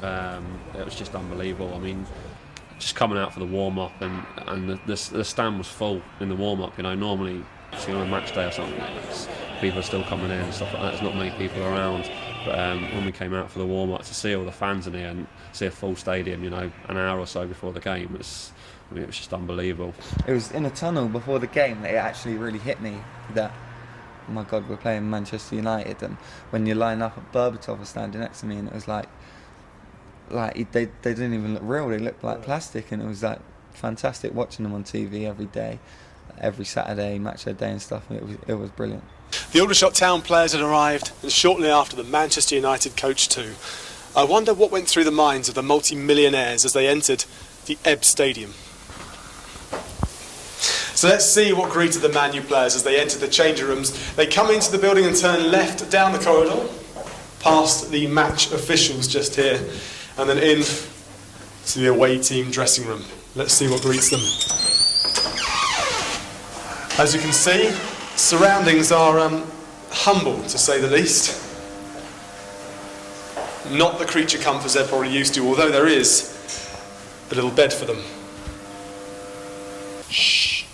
It was just unbelievable. I mean, just coming out for the warm-up and the stand was full in the warm-up. You know, normally, on a match day or something, people are still coming in and stuff like that. There's not many people around. But when we came out for the warm-up, to see all the fans in here and see a full stadium, you know, an hour or so before the game, it was just unbelievable. It was in a tunnel before the game that it actually really hit me that, oh my God, we're playing Manchester United. And when you line up at Berbatov was standing next to me, and it was like they didn't even look real. They looked like plastic, and it was like fantastic watching them on TV every day, every Saturday, match of the day and stuff. And it was brilliant. The Aldershot Town players had arrived, and shortly after the Manchester United coach too. I wonder what went through the minds of the multi-millionaires as they entered the Ebb Stadium. So let's see what greeted the Man U players as they entered the changing rooms. They come into the building and turn left down the corridor, past the match officials just here, and then in to the away team dressing room. Let's see what greets them. As you can see, surroundings are humble, to say the least. Not the creature comforts they're probably used to, although there is a little bed for them. Shh.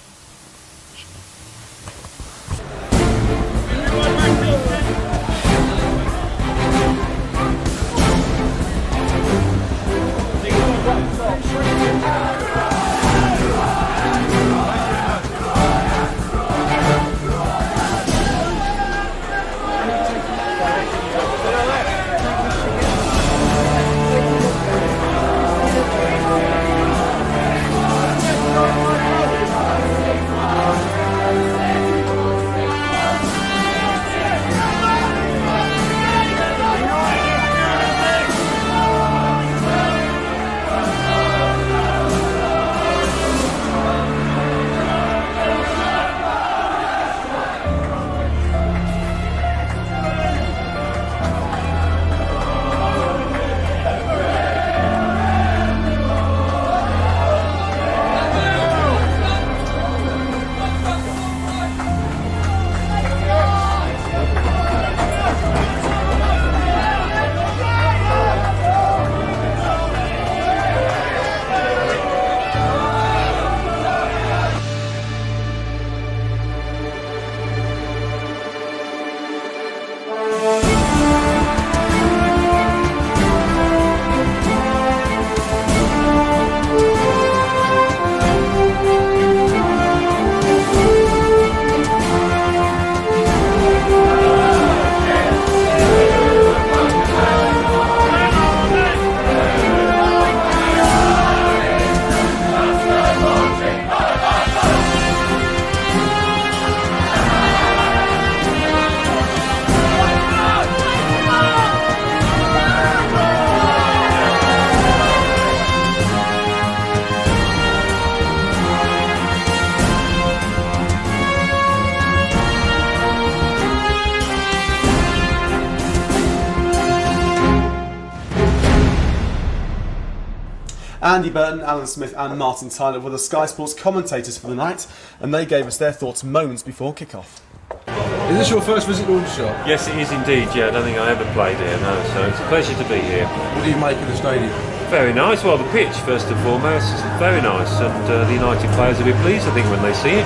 Andy Burton, Alan Smith and Martin Tyler were the Sky Sports commentators for the night, and they gave us their thoughts moments before kick-off. Is this your first visit to Aldershot? Yes, it is indeed, yeah. I don't think I ever played here, no, so it's a pleasure to be here. What do you make of the stadium? Very nice. Well, the pitch, first and foremost, very nice, and the United players will be pleased, I think, when they see it.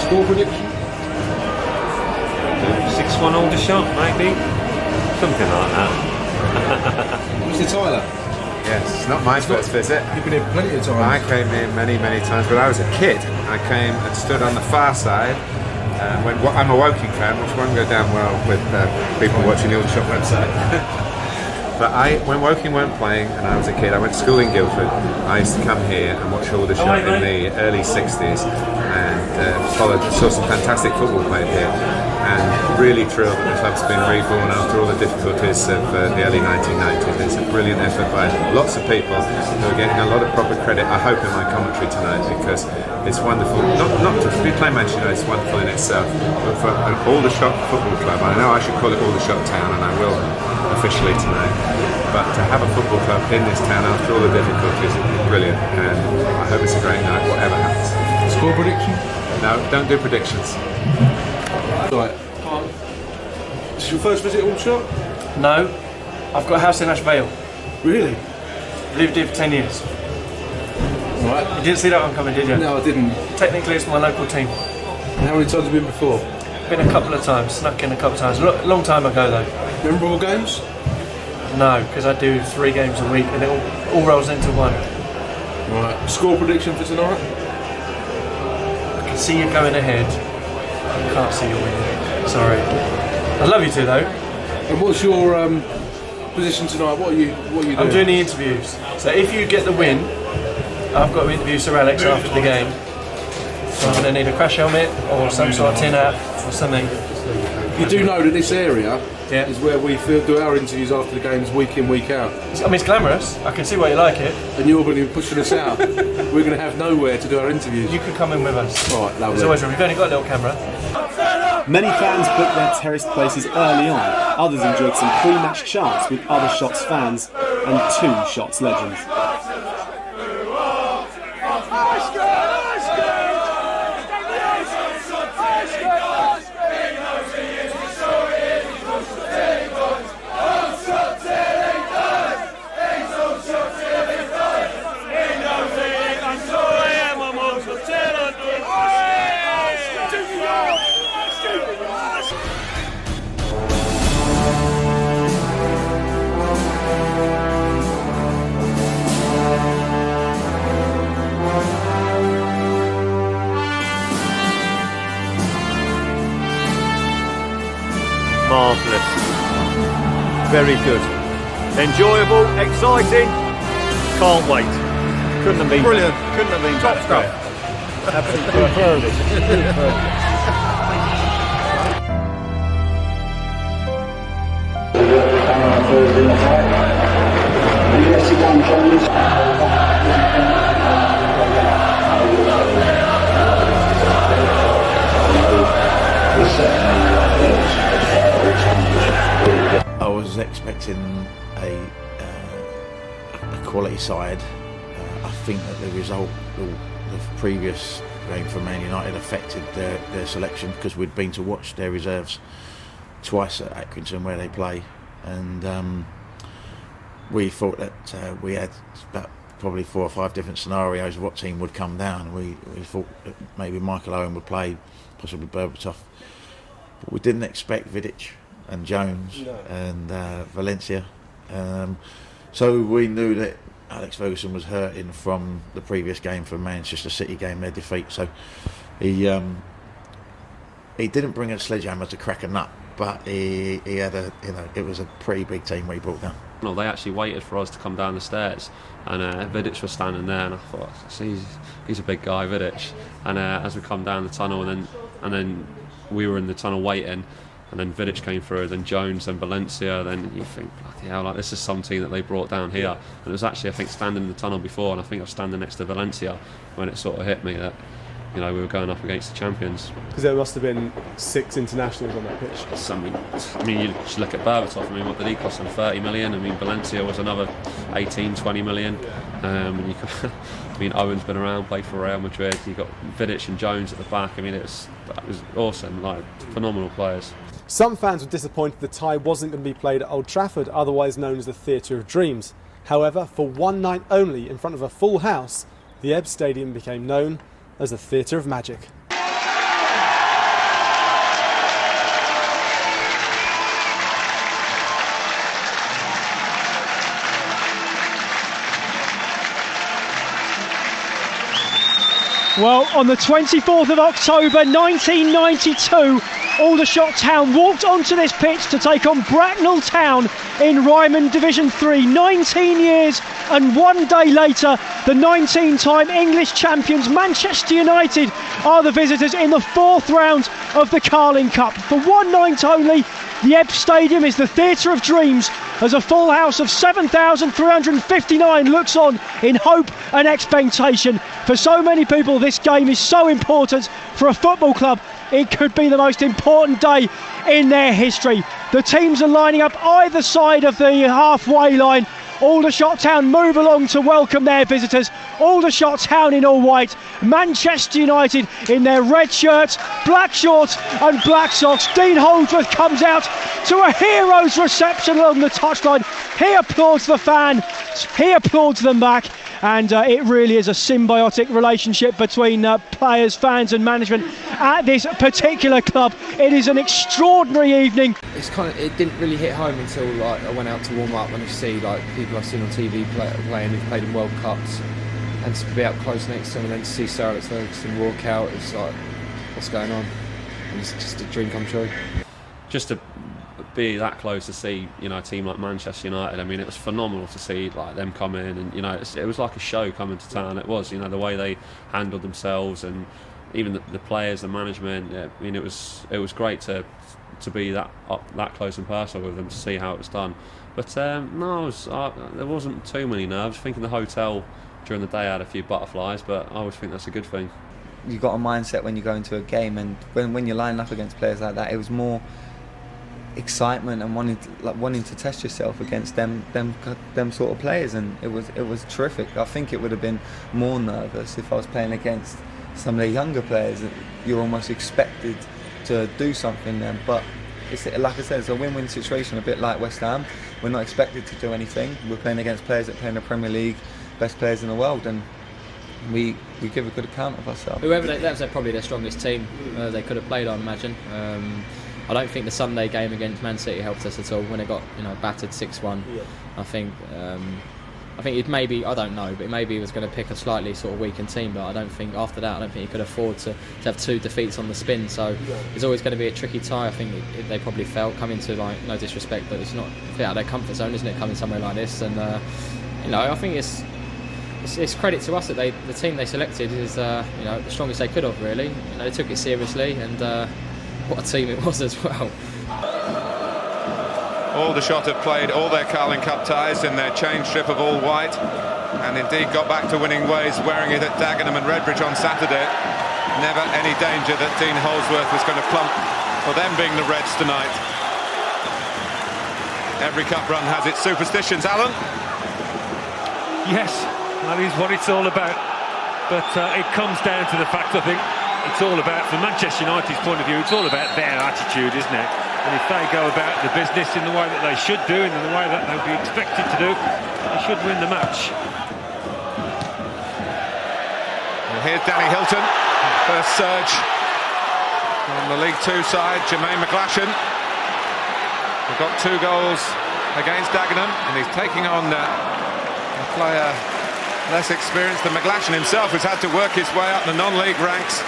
Score prediction? 6-1 Aldershot, maybe? Something like that. Mr. Tyler? Yes, it's not my first visit. You've been here plenty of times. I came here many, many times. When I was a kid, I came and stood on the far side. I'm a Woking fan, which won't go down well with people watching the Aldershot website. But when Woking weren't playing and I was a kid, I went to school in Guildford. I used to come here and watch Aldershot in the early 60s and saw some fantastic football played here. And really thrilled that the club's been reborn after all the difficulties of the early 1990s. It's a brilliant effort by lots of people who are getting a lot of proper credit, I hope, in my commentary tonight, because it's wonderful. Not to be playing Manchester United, it's wonderful in itself, but for an Aldershot football club, I know I should call it Aldershot Town, and I will officially tonight, but to have a football club in this town after all the difficulties is brilliant, and I hope it's a great night, whatever happens. Score prediction? No, don't do predictions. Right. Is this your first visit to Aldershot? No, I've got a house in Ashvale. Really? Lived here for 10 years. Right. You didn't see that one coming, did you? No, I didn't. Technically, it's my local team. How many times have you been before? Been a couple of times, snuck in a couple of times. Long time ago though. Memorable games? No, because I do 3 games a week and it all rolls into one. Right. Score prediction for tonight? I can see you going ahead. I can't see you winning. Sorry. I'd love you to though. And what's your position tonight? What are you doing? I'm doing the interviews. So if you get the win, I've got to interview Sir Alex after the game. So I'm going to need a crash helmet or some sort of tin hat or something. You do know that this area is where we do our interviews after the games week in, week out. I mean, it's glamorous. I can see why you like it. And you're going to be pushing us out. We're going to have nowhere to do our interviews. You can come in with us. All right, lovely. There's always room. We've only got a little camera. Many fans booked their terraced places early on. Others enjoyed some pre-match chants with Aldershot's fans and 2 Shots legends. Marvellous. Very good. Enjoyable, exciting. Can't wait. Couldn't have been Brilliant. Couldn't have been Top better. stuff. Absolutely superb. I was expecting a quality side. I think that the result, the previous game for Man United affected their selection because we'd been to watch their reserves twice at Accrington where they play, and we thought that we had about probably 4 or 5 different scenarios of what team would come down. We thought that maybe Michael Owen would play, possibly Berbatov, but we didn't expect Vidic and Jones and Valencia. So we knew that Alex Ferguson was hurting from the previous game, from Manchester City game, their defeat. So he didn't bring a sledgehammer to crack a nut, but he had it was a pretty big team we brought down. No, they actually waited for us to come down the stairs, and Vidic was standing there, and I thought, he's a big guy, Vidic. And as we come down the tunnel, and then we were in the tunnel waiting, and then Vidic came through, then Jones, then Valencia, then you think, bloody hell, like this is some team that they brought down here. And it was actually, I think, standing in the tunnel before, and I think I was standing next to Valencia when it sort of hit me that, we were going up against the champions. Because there must have been 6 internationals on that pitch. I mean, you just look at Berbatov. I mean, what did he cost them? 30 million. I mean, Valencia was another 18, 20 million. And Owen's been around, played for Real Madrid. You got Vidic and Jones at the back. I mean, that was awesome. Like, phenomenal players. Some fans were disappointed the tie wasn't going to be played at Old Trafford, otherwise known as the Theatre of Dreams. However, for one night only, in front of a full house, the Ebbs Stadium became known as the Theatre of Magic. Well, on the 24th of October 1992, Aldershot Town walked onto this pitch to take on Bracknell Town in Ryman Division 3. 19 years and 1 day later, the 19-time English champions Manchester United are the visitors in the 4th round of the Carling Cup. For one night only, the Ebbs Stadium is the Theatre of Dreams as a full house of 7,359 looks on in hope and expectation. For so many people, this game is so important. For a football club, it could be the most important day in their history. The teams are lining up either side of the halfway line. Aldershot Town move along to welcome their visitors. Aldershot Town in all white, Manchester United in their red shirts, black shorts and black socks. Dean Holdsworth comes out to a hero's reception along the touchline. He applauds the fan, he applauds them back. And it really is a symbiotic relationship between players, fans and management at this particular club. It is an extraordinary evening. It didn't really hit home until I went out to warm up and I see people I've seen on TV playing who've played in World Cups, and to be up close next to them and then to see Sir Alex Ferguson walk out, it's like, what's going on? And it's just a dream come true. Just to be that close to see, a team like Manchester United, I mean, it was phenomenal to see them come in, and it was like a show coming to town. It was, the way they handled themselves, and even the players, the management. I mean, it was great to be that close and personal with them, to see how it was done. But there wasn't too many nerves. I think in the hotel during the day I had a few butterflies, but I always think that's a good thing. You've got a mindset when you go into a game, and when you're lining up against players like that, it was more excitement and wanting to test yourself against them sort of players, and it was terrific. I think it would have been more nervous if I was playing against some of the younger players. You're almost expected to do something then, but it's, like I said, it's a win-win situation, a bit like West Ham. We're not expected to do anything. We're playing against players that play in the Premier League, best players in the world, and we give a good account of ourselves. They're probably their strongest team they could have played, I imagine. I don't think the Sunday game against Man City helped us at all when it got battered 6-1. Yeah. I think it maybe, I don't know, but maybe he was going to pick a slightly sort of weakened team, but I don't think after that, I don't think he could afford to have 2 defeats on the spin. So it's always going to be a tricky tie. I think they probably felt coming to, no disrespect, but it's not a bit out of their comfort zone, isn't it, coming somewhere like this? And I think it's credit to us that the team they selected is the strongest they could have, really. They took it seriously, and what a team it was as well. Aldershot have played all their Carling Cup ties in their chain strip of all white, and indeed got back to winning ways, wearing it at Dagenham and Redbridge on Saturday. Never any danger that Dean Holdsworth was going to plump for them being the Reds tonight. Every cup run has its superstitions, Alan. Yes, that is what it's all about. But it comes down to the fact, I think, it's all about, from Manchester United's point of view, it's all about their attitude, isn't it? And if they go about the business in the way that they should do, and in the way that they'll be expected to do, they should win the match. Well, here's Danny Hilton, first surge on the League Two side, Jermaine McGlashan. We've got 2 goals against Dagenham, and he's taking on a player less experienced than McGlashan himself, who's had to work his way up the non-league ranks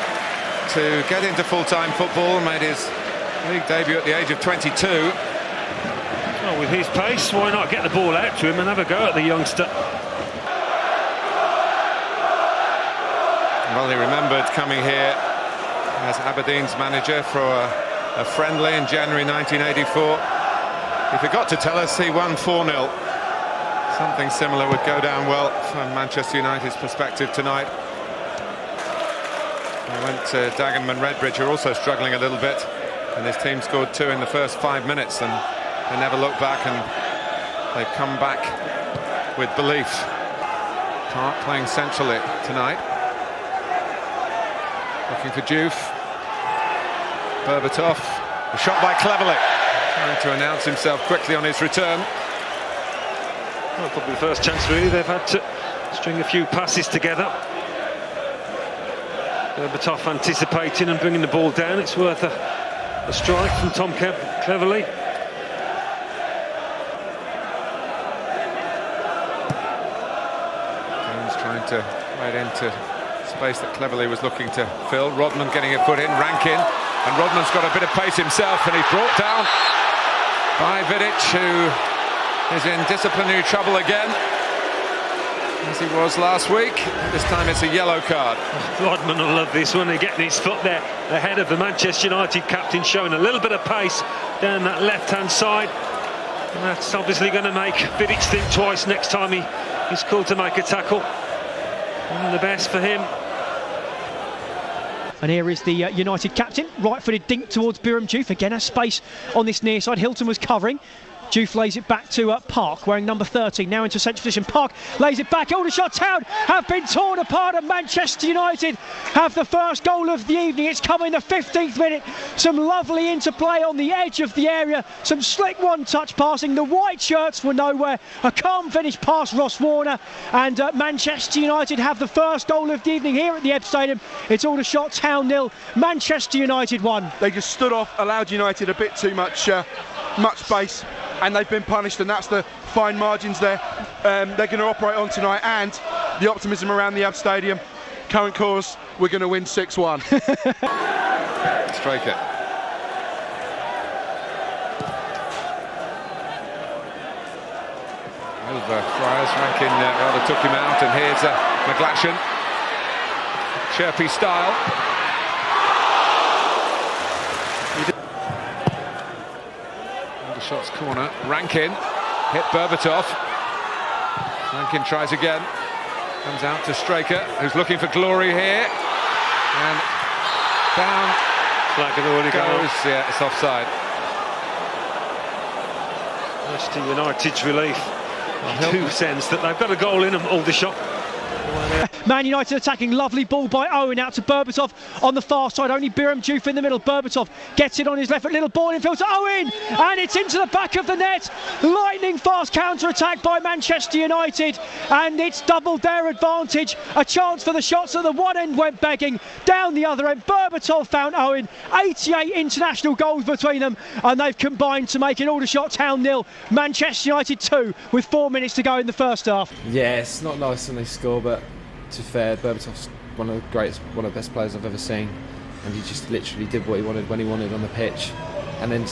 to get into full-time football, and made his league debut at the age of 22. Well, with his pace, why not get the ball out to him and have a go at the youngster? Well, he remembered coming here as Aberdeen's manager for a friendly in January 1984. He forgot to tell us he won 4-0. Something similar would go down well from Manchester United's perspective tonight. They went to Dagenham and Redbridge, who are also struggling a little bit, and his team scored 2 in the first 5 minutes, and they never looked back, and they've come back with belief. Clark playing centrally tonight. Looking for Diouf. Berbatov. A shot by Cleverley. Trying to announce himself quickly on his return. Well, probably the first chance really they've had to string a few passes together. Berbatov anticipating and bringing the ball down. It's worth a strike from Tom Cleverley. Jones trying to wade into space that Cleverley was looking to fill. Rodman getting a foot in, Rankin, and Rodman's got a bit of pace himself, and he's brought down by Vidic, who is in disciplinary trouble again, as he was last week. This time it's a yellow card. Rodman will love this one. They're getting his foot there ahead of the Manchester United captain, showing a little bit of pace down that left-hand side. And that's obviously going to make Vidic think twice next time he's called to make a tackle. And the best for him. And here is the United captain, right-footed dink towards Biram Diouf. Again, a space on this near side. Hilton was covering. Juve lays it back to Park, wearing number 30, now into central position. Park lays it back. Aldershot Town have been torn apart, and Manchester United have the first goal of the evening. It's come in the 15th minute. Some lovely interplay on the edge of the area, some slick one-touch passing. The white shirts were nowhere. A calm finish past Ross Warner, and Manchester United have the first goal of the evening here at the Ebb Stadium. It's Aldershot Town 0, Manchester United 1. They just stood off, allowed United a bit too much space, and they've been punished, and that's the fine margins there. They're going to operate on tonight, and the optimism around the Ebb Stadium. Current course, we're going to win 6-1. Strike it. Over Friars, Rankin rather took him out, and here's McGlashan. Chirpy style. Aldershot's corner. Rankin hit Berbatov. Rankin tries again. Comes out to Straker, who's looking for glory here. And down. Flag had already goes. Yeah, it's offside. Manchester United's relief. Two sense that they've got a goal in them, Aldershot. Man United attacking, lovely ball by Owen out to Berbatov on the far side, only Biram Diouf in the middle. Berbatov gets it on his left foot, little ball in field to Owen, and it's into the back of the net. Lightning fast counter-attack by Manchester United, and it's doubled their advantage. A chance for the shots at the one end went begging, down the other end Berbatov found Owen. 88 international goals between them, and they've combined to make it Aldershot Town 0, Manchester United 2, with 4 minutes to go in the first half. Yeah, it's not nice when they score, but to be fair, Berbatov's one of the best players I've ever seen, and he just literally did what he wanted when he wanted on the pitch. And then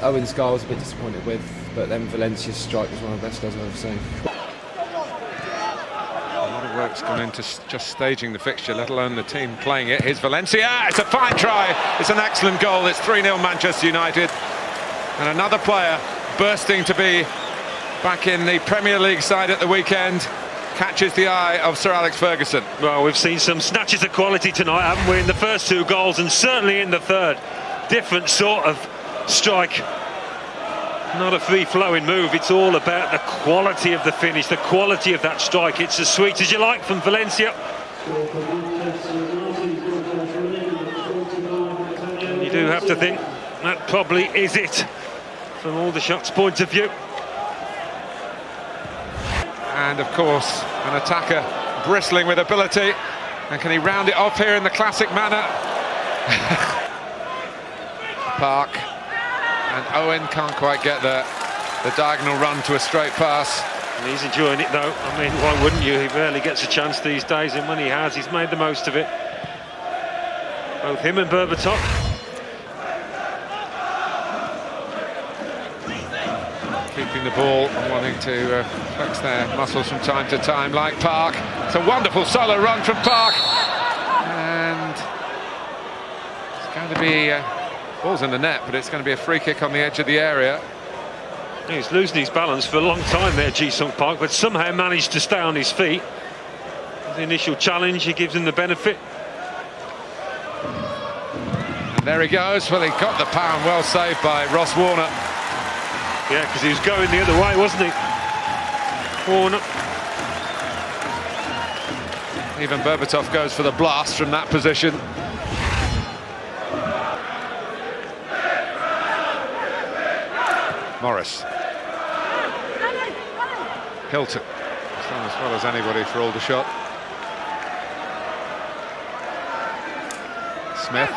Owen's goal I was a bit disappointed with, but then Valencia's strike was one of the best goals I've ever seen. A lot of work's gone into just staging the fixture, let alone the team playing it. Here's Valencia, it's a fine try, it's an excellent goal, it's 3-0 Manchester United. And another player bursting to be back in the Premier League side at the weekend. Catches the eye of Sir Alex Ferguson. Well, we've seen some snatches of quality tonight, haven't we, in the first 2 goals, and certainly in the third. Different sort of strike. Not a free-flowing move, it's all about the quality of the finish, the quality of that strike. It's as sweet as you like from Valencia. And you do have to think that probably is it from Aldershot's point of view. And of course, an attacker bristling with ability. And can he round it off here in the classic manner? Park. And Owen can't quite get the diagonal run to a straight pass. And he's enjoying it though. I mean, why wouldn't you? He rarely gets a chance these days, and when he has, he's made the most of it. Both him and Berbatov. Keeping the ball and wanting to flex their muscles from time to time, like Park. It's a wonderful solo run from Park. And it's going to be, ball's in the net, but it's going to be a free kick on the edge of the area. He's losing his balance for a long time there, Ji-sung Park, but somehow managed to stay on his feet. The initial challenge, he gives him the benefit. And there he goes. Well, he got the pound, well saved by Ross Warner. Yeah, because he was going the other way, wasn't he? Warner. Even Berbatov goes for the blast from that position. Morris. Hilton. He's done as well as anybody for Aldershot. Smith.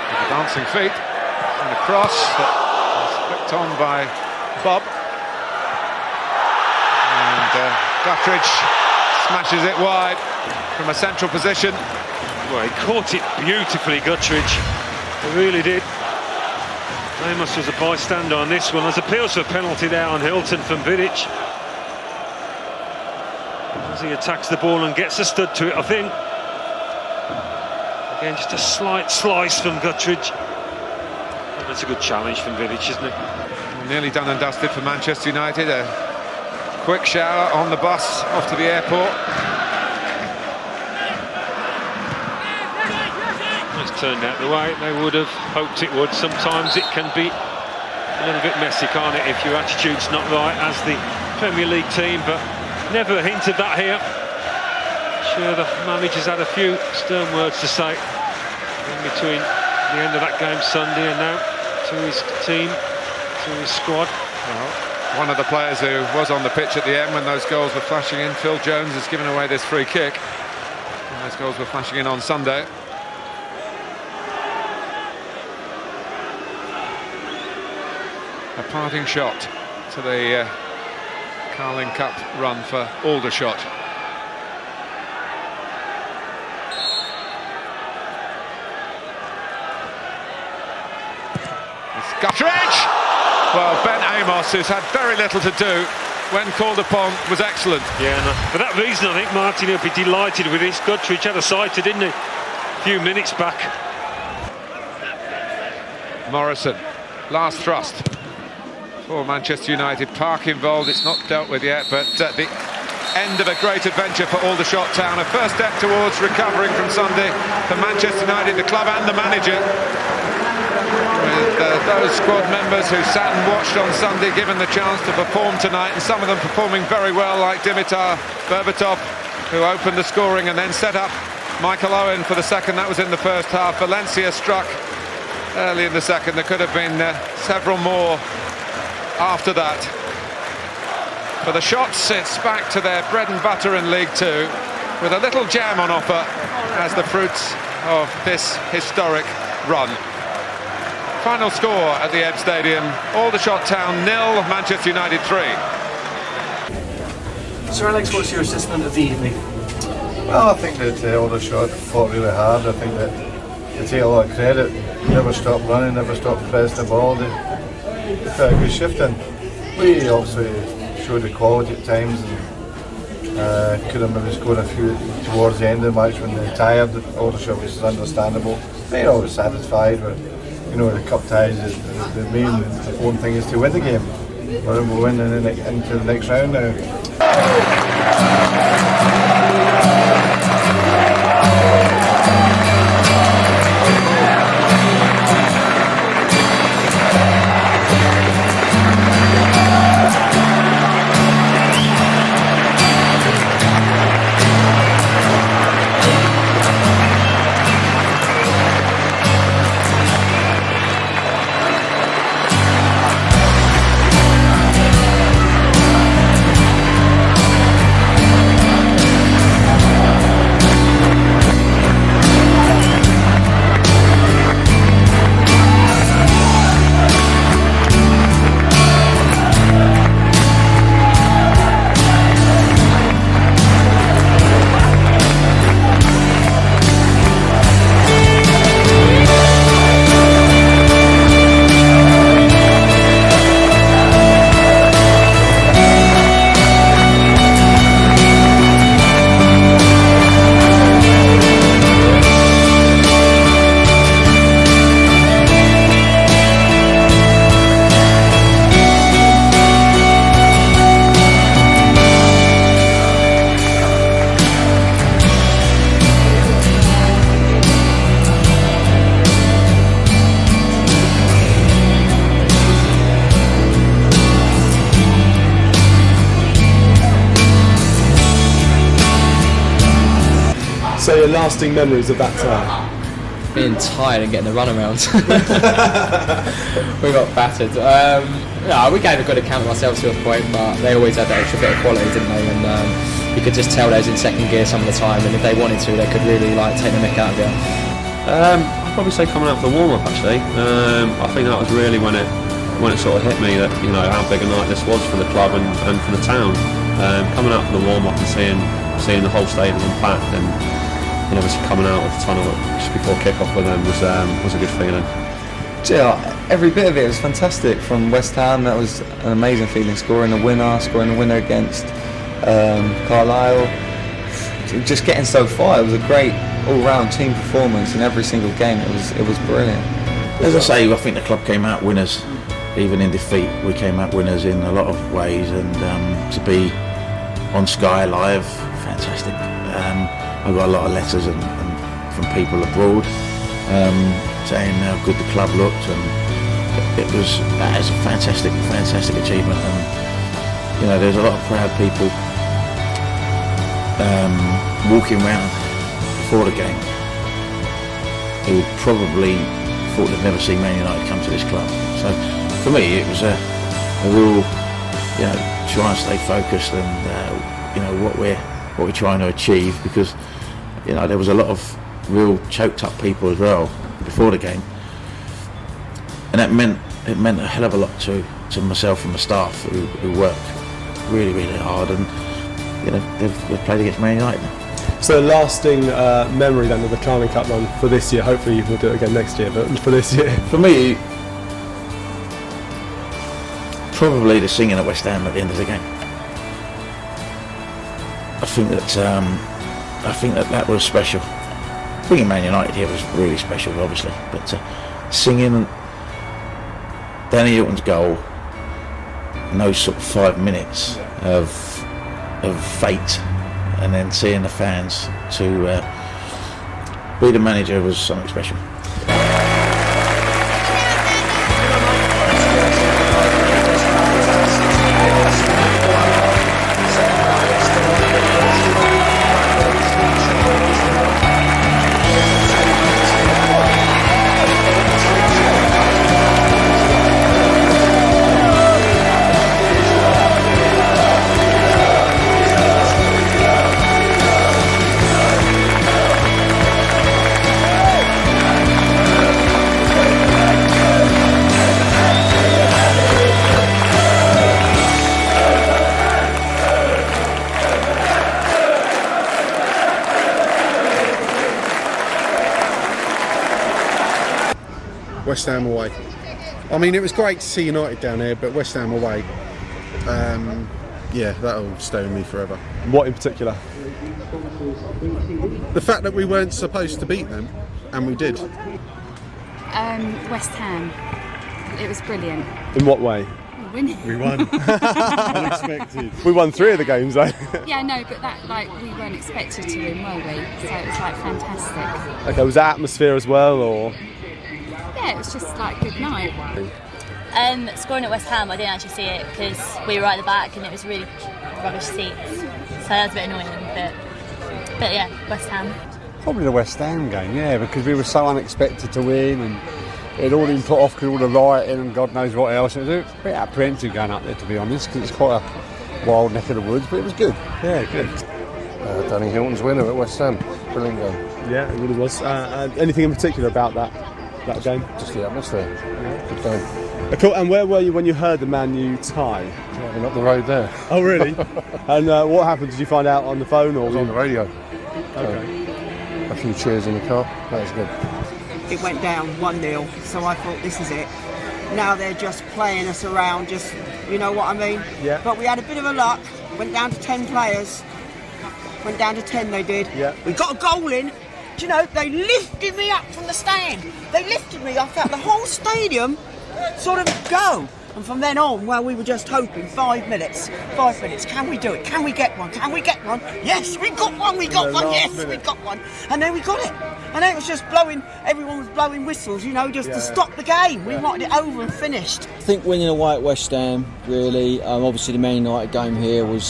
With the dancing feet. And a cross that was flicked on by Bob. And Guttridge smashes it wide from a central position. Well, he caught it beautifully, Guttridge. He really did. Amos was a bystander on this one. There's appeals for a penalty there on Hilton from Vidic. As he attacks the ball and gets a stud to it, I think. Again, just a slight slice from Guttridge. That's a good challenge from Vidic, isn't it? Nearly done and dusted for Manchester United. A quick shower on the bus off to the airport. It's turned out the way they would have hoped it would. Sometimes it can be a little bit messy, can't it, if your attitude's not right as the Premier League team, but never a hint of that here. Sure, the manager's had a few stern words to say in between the end of that game Sunday and now to his team, to his squad. Well, one of the players who was on the pitch at the end when those goals were flashing in, Phil Jones, has given away this free kick. And those goals were flashing in on Sunday. A parting shot to the Carling Cup run for Aldershot. It's Gutteridge! Well, Ben Amos, who's had very little to do when called upon, was excellent. Yeah, and for that reason I think Martin will be delighted with this. Gutteridge had a sighter, didn't he, a few minutes back. Morrison, last thrust for Manchester United. Park involved, it's not dealt with yet, but the end of a great adventure for Aldershot Town. A first step towards recovering from Sunday for Manchester United, the club and the manager. With those squad members who sat and watched on Sunday given the chance to perform tonight, and some of them performing very well, like Dimitar Berbatov, who opened the scoring and then set up Michael Owen for the second. That was in the first half. Valencia struck early in the second. There could have been several more after that. For the shots, it's back to their bread and butter in League Two, with a little jam on offer as the fruits of this historic run. Final score at the Ebb Stadium: Aldershot Town 0, Manchester United 3. Sir Alex, what's your assessment of the evening? Well, I think that Aldershot fought really hard. I think that they take a lot of credit. Never stopped running, never stopped pressing the ball. They put a good shift in. We obviously showed the quality at times, and could have maybe scored a few towards the end of the match when they're tired. Aldershot, which is understandable. They're always satisfied with, you know, the cup ties. The main important thing is to win the game. We're winning into the next round now. So your lasting memories of that time? Being tired and getting the runarounds. We got battered. No, we gave a good account of ourselves to a point, but they always had that extra bit of quality, didn't they? And you could just tell they was in second gear some of the time, and if they wanted to, they could really take the mick out of you. I'd probably say coming out for the warm-up actually. I think that was really when it sort of hit me that, you know, how big a night this was for the club and for the town. Coming out for the warm-up and seeing the whole stadium packed, and obviously coming out of the tunnel just before kick-off with them was a good feeling. Yeah, every bit of it was fantastic. From West Ham, that was an amazing feeling. Scoring the winner against Carlisle. Just getting so far, it was a great all-round team performance in every single game. It was brilliant. As I say, I think the club came out winners. Even in defeat, we came out winners in a lot of ways, and to be on Sky Live, fantastic. I got a lot of letters and from people abroad saying how good the club looked, and that is a fantastic achievement. And you know, there's a lot of proud people walking around before the game who probably thought they'd never see Man United come to this club. So for me, it was a real, you know, try and stay focused and you know what we're trying to achieve, because you know there was a lot of real choked up people as well before the game, and it meant a hell of a lot to myself and my staff who worked really hard, and you know they've played against Man United now. So lasting memory then of the Carling Cup run for this year. Hopefully we'll do it again next year, but for this year. For me, probably the singing at West Ham at the end of the game. I think that was special. Bringing Man United here was really special, obviously, but singing Danny Hilton's goal in those sort of 5 minutes of fate, and then seeing the fans to be the manager was something special. West Ham away. I mean, it was great to see United down here, but West Ham away, yeah, that'll stay with me forever. What in particular? The fact that we weren't supposed to beat them, and we did. West Ham. It was brilliant. In what way? We won. Unexpected. We won 3 of the games though. Yeah, no, but that, like, we weren't expected to win, were we? So it was like fantastic. Okay, was that atmosphere as well, or? Yeah, it was just like good night. Scoring at West Ham, I didn't actually see it because we were right at the back and it was really rubbish seats, so that was a bit annoying. But yeah, West Ham. Probably the West Ham game, yeah, because we were so unexpected to win, and it all been put off because all the rioting and God knows what else. It was a bit apprehensive going up there, to be honest, because it's quite a wild neck of the woods, but it was good. Yeah, good. Danny Hilton's winner at West Ham. Brilliant game. Yeah, it really was. Anything in particular about that game? Just the atmosphere. Yeah. Good game. Cool. And where were you when you heard the Man U tie? Driving up the road there. Oh, really? And what happened? Did you find out on the phone or? It was on the radio. Okay. A few cheers in the car. That was good. It went down 1-0, so I thought this is it. Now they're just playing us around, just, you know what I mean? Yeah. But we had a bit of a luck. Went down to 10 players. Went down to 10, they did. Yeah. We got a goal in. Do you know, they lifted me up from the stand. They lifted me. I felt the whole stadium sort of go. And from then on, well, we were just hoping 5 minutes. 5 minutes. Can we do it? Can we get one? Can we get one? Yes, we got one. We got one. Yes, we got one. And then we got it. And then it was just blowing. Everyone was blowing whistles, you know, just to stop the game. We wanted it over and finished. I think winning away at West Ham, really. Obviously, the Man United game here was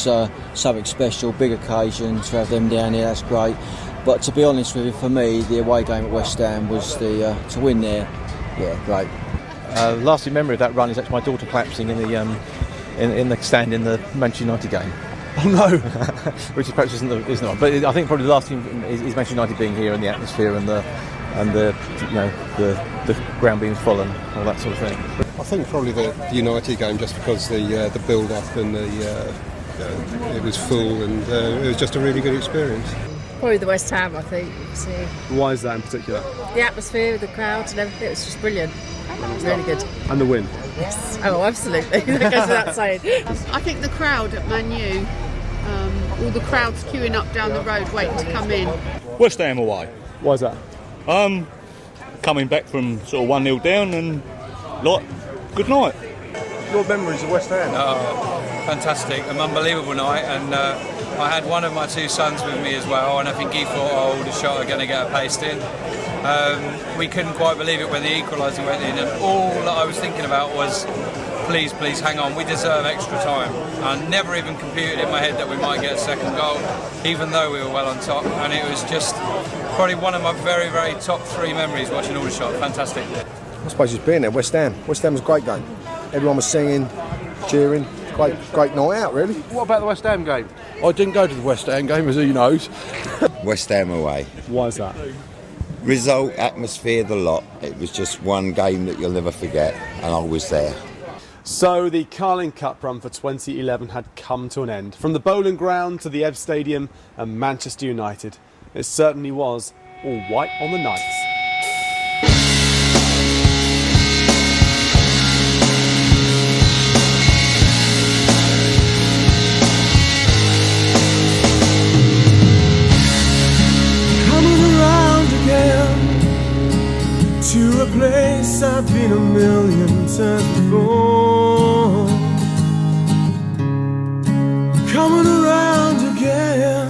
something special, big occasion to have them down here. That's great. But to be honest with you, for me, the away game at West Ham was to win there. Yeah, great. Lasting memory of that run is actually my daughter collapsing in the stand in the Manchester United game. Oh no! Which perhaps isn't one. But I think probably the last thing is Manchester United being here and the atmosphere and the ground being full and all that sort of thing. I think probably the United game, just because the build up and it was full, and it was just a really good experience. Probably the West Ham, I think. So, why is that in particular? the atmosphere, the crowd and everything, it was just brilliant. It was really good. And the win? Yes. Oh, absolutely. That goes without saying. I think the crowd at Man U, all the crowds queuing up down the road waiting to come in. West Ham away. Why is that? Coming back from sort of 1-0 down and good night. Your memories of West Ham? Fantastic, an unbelievable night, and I had one of my 2 sons with me as well, and I think he thought Aldershot are going to get a pasting, We couldn't quite believe it when the equaliser went in, and all that I was thinking about was, please hang on, we deserve extra time. I never even computed in my head that we might get a second goal, even though we were well on top, and it was just probably one of my very, very top 3 memories watching Aldershot. Fantastic. I suppose just being there, West Ham. West Ham was a great game. Everyone was singing, cheering. Great night out, really. What about the West Ham game? I didn't go to the West Ham game, as he knows. West Ham away. Why is that? Result, atmosphere, the lot. It was just one game that you'll never forget, and I was there. So the Carling Cup run for 2011 had come to an end. From the Bowling Ground to the Ebbs Stadium and Manchester United, it certainly was all white on the nights. To a place I've been a million times before, coming around again,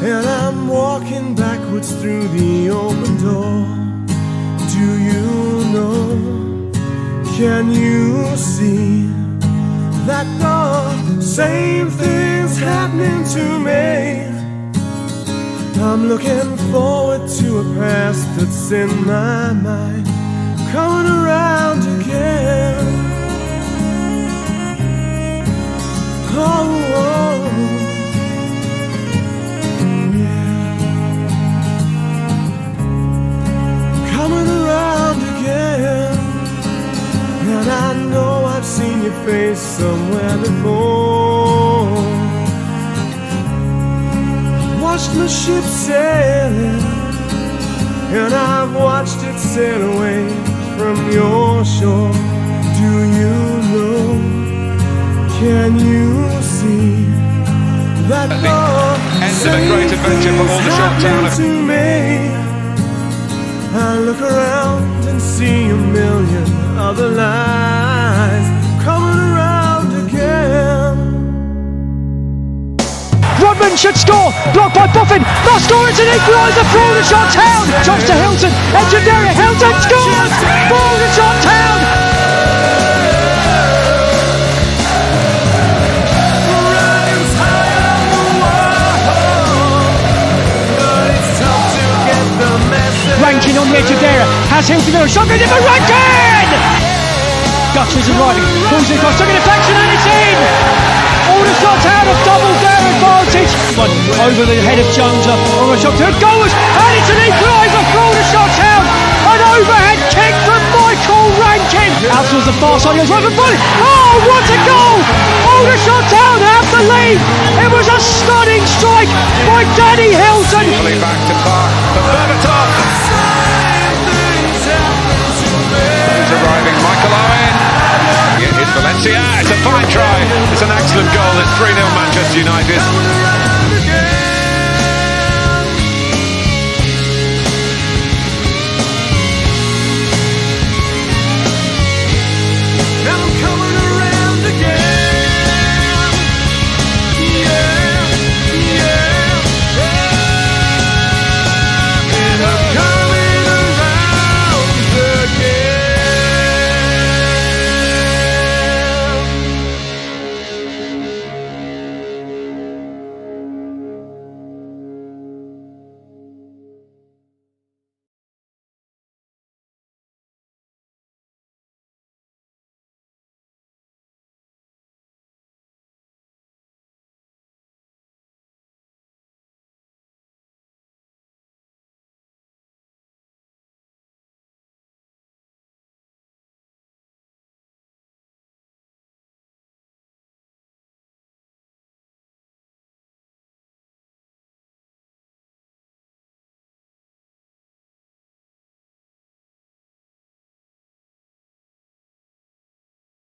and I'm walking backwards through the open door. Do you know, can you see that the same thing's happening to me? I'm looking forward to a past that's in my mind, coming around again. Oh, yeah. Coming around again. And I know I've seen your face somewhere before. Watched my ship sailing, and I've watched it sail away from your shore. Do you know, can you see that love End of a great adventure for Aldershot Town. to me? I look around and see a million other lives coming around again. Rodman should score, blocked by Buffin, must score, it's an equaliser for Aldershot Town, drops to Hilton, Engineering, Hilton scores for Aldershot Town! Rankin on the edge of the area, has Hilton there, shot goes in for Rankin! Gutters arriving, pulls it across, took a deflection and it's in! Aldershot Town have doubled their advantage. One over the head of Jones, on a shot to a goal, and it's an equaliser for Aldershot Town. An overhead kick from Michael Rankin. Out towards the far side, he goes right for volley. Oh, what a goal! Aldershot Town have the lead. It was a stunning strike by Danny Hilton. Back to Park for Berbatov. Who's arriving? Michael Owen. It is Valencia. It's a fine try. It's an excellent goal. It's 3-0 Manchester United.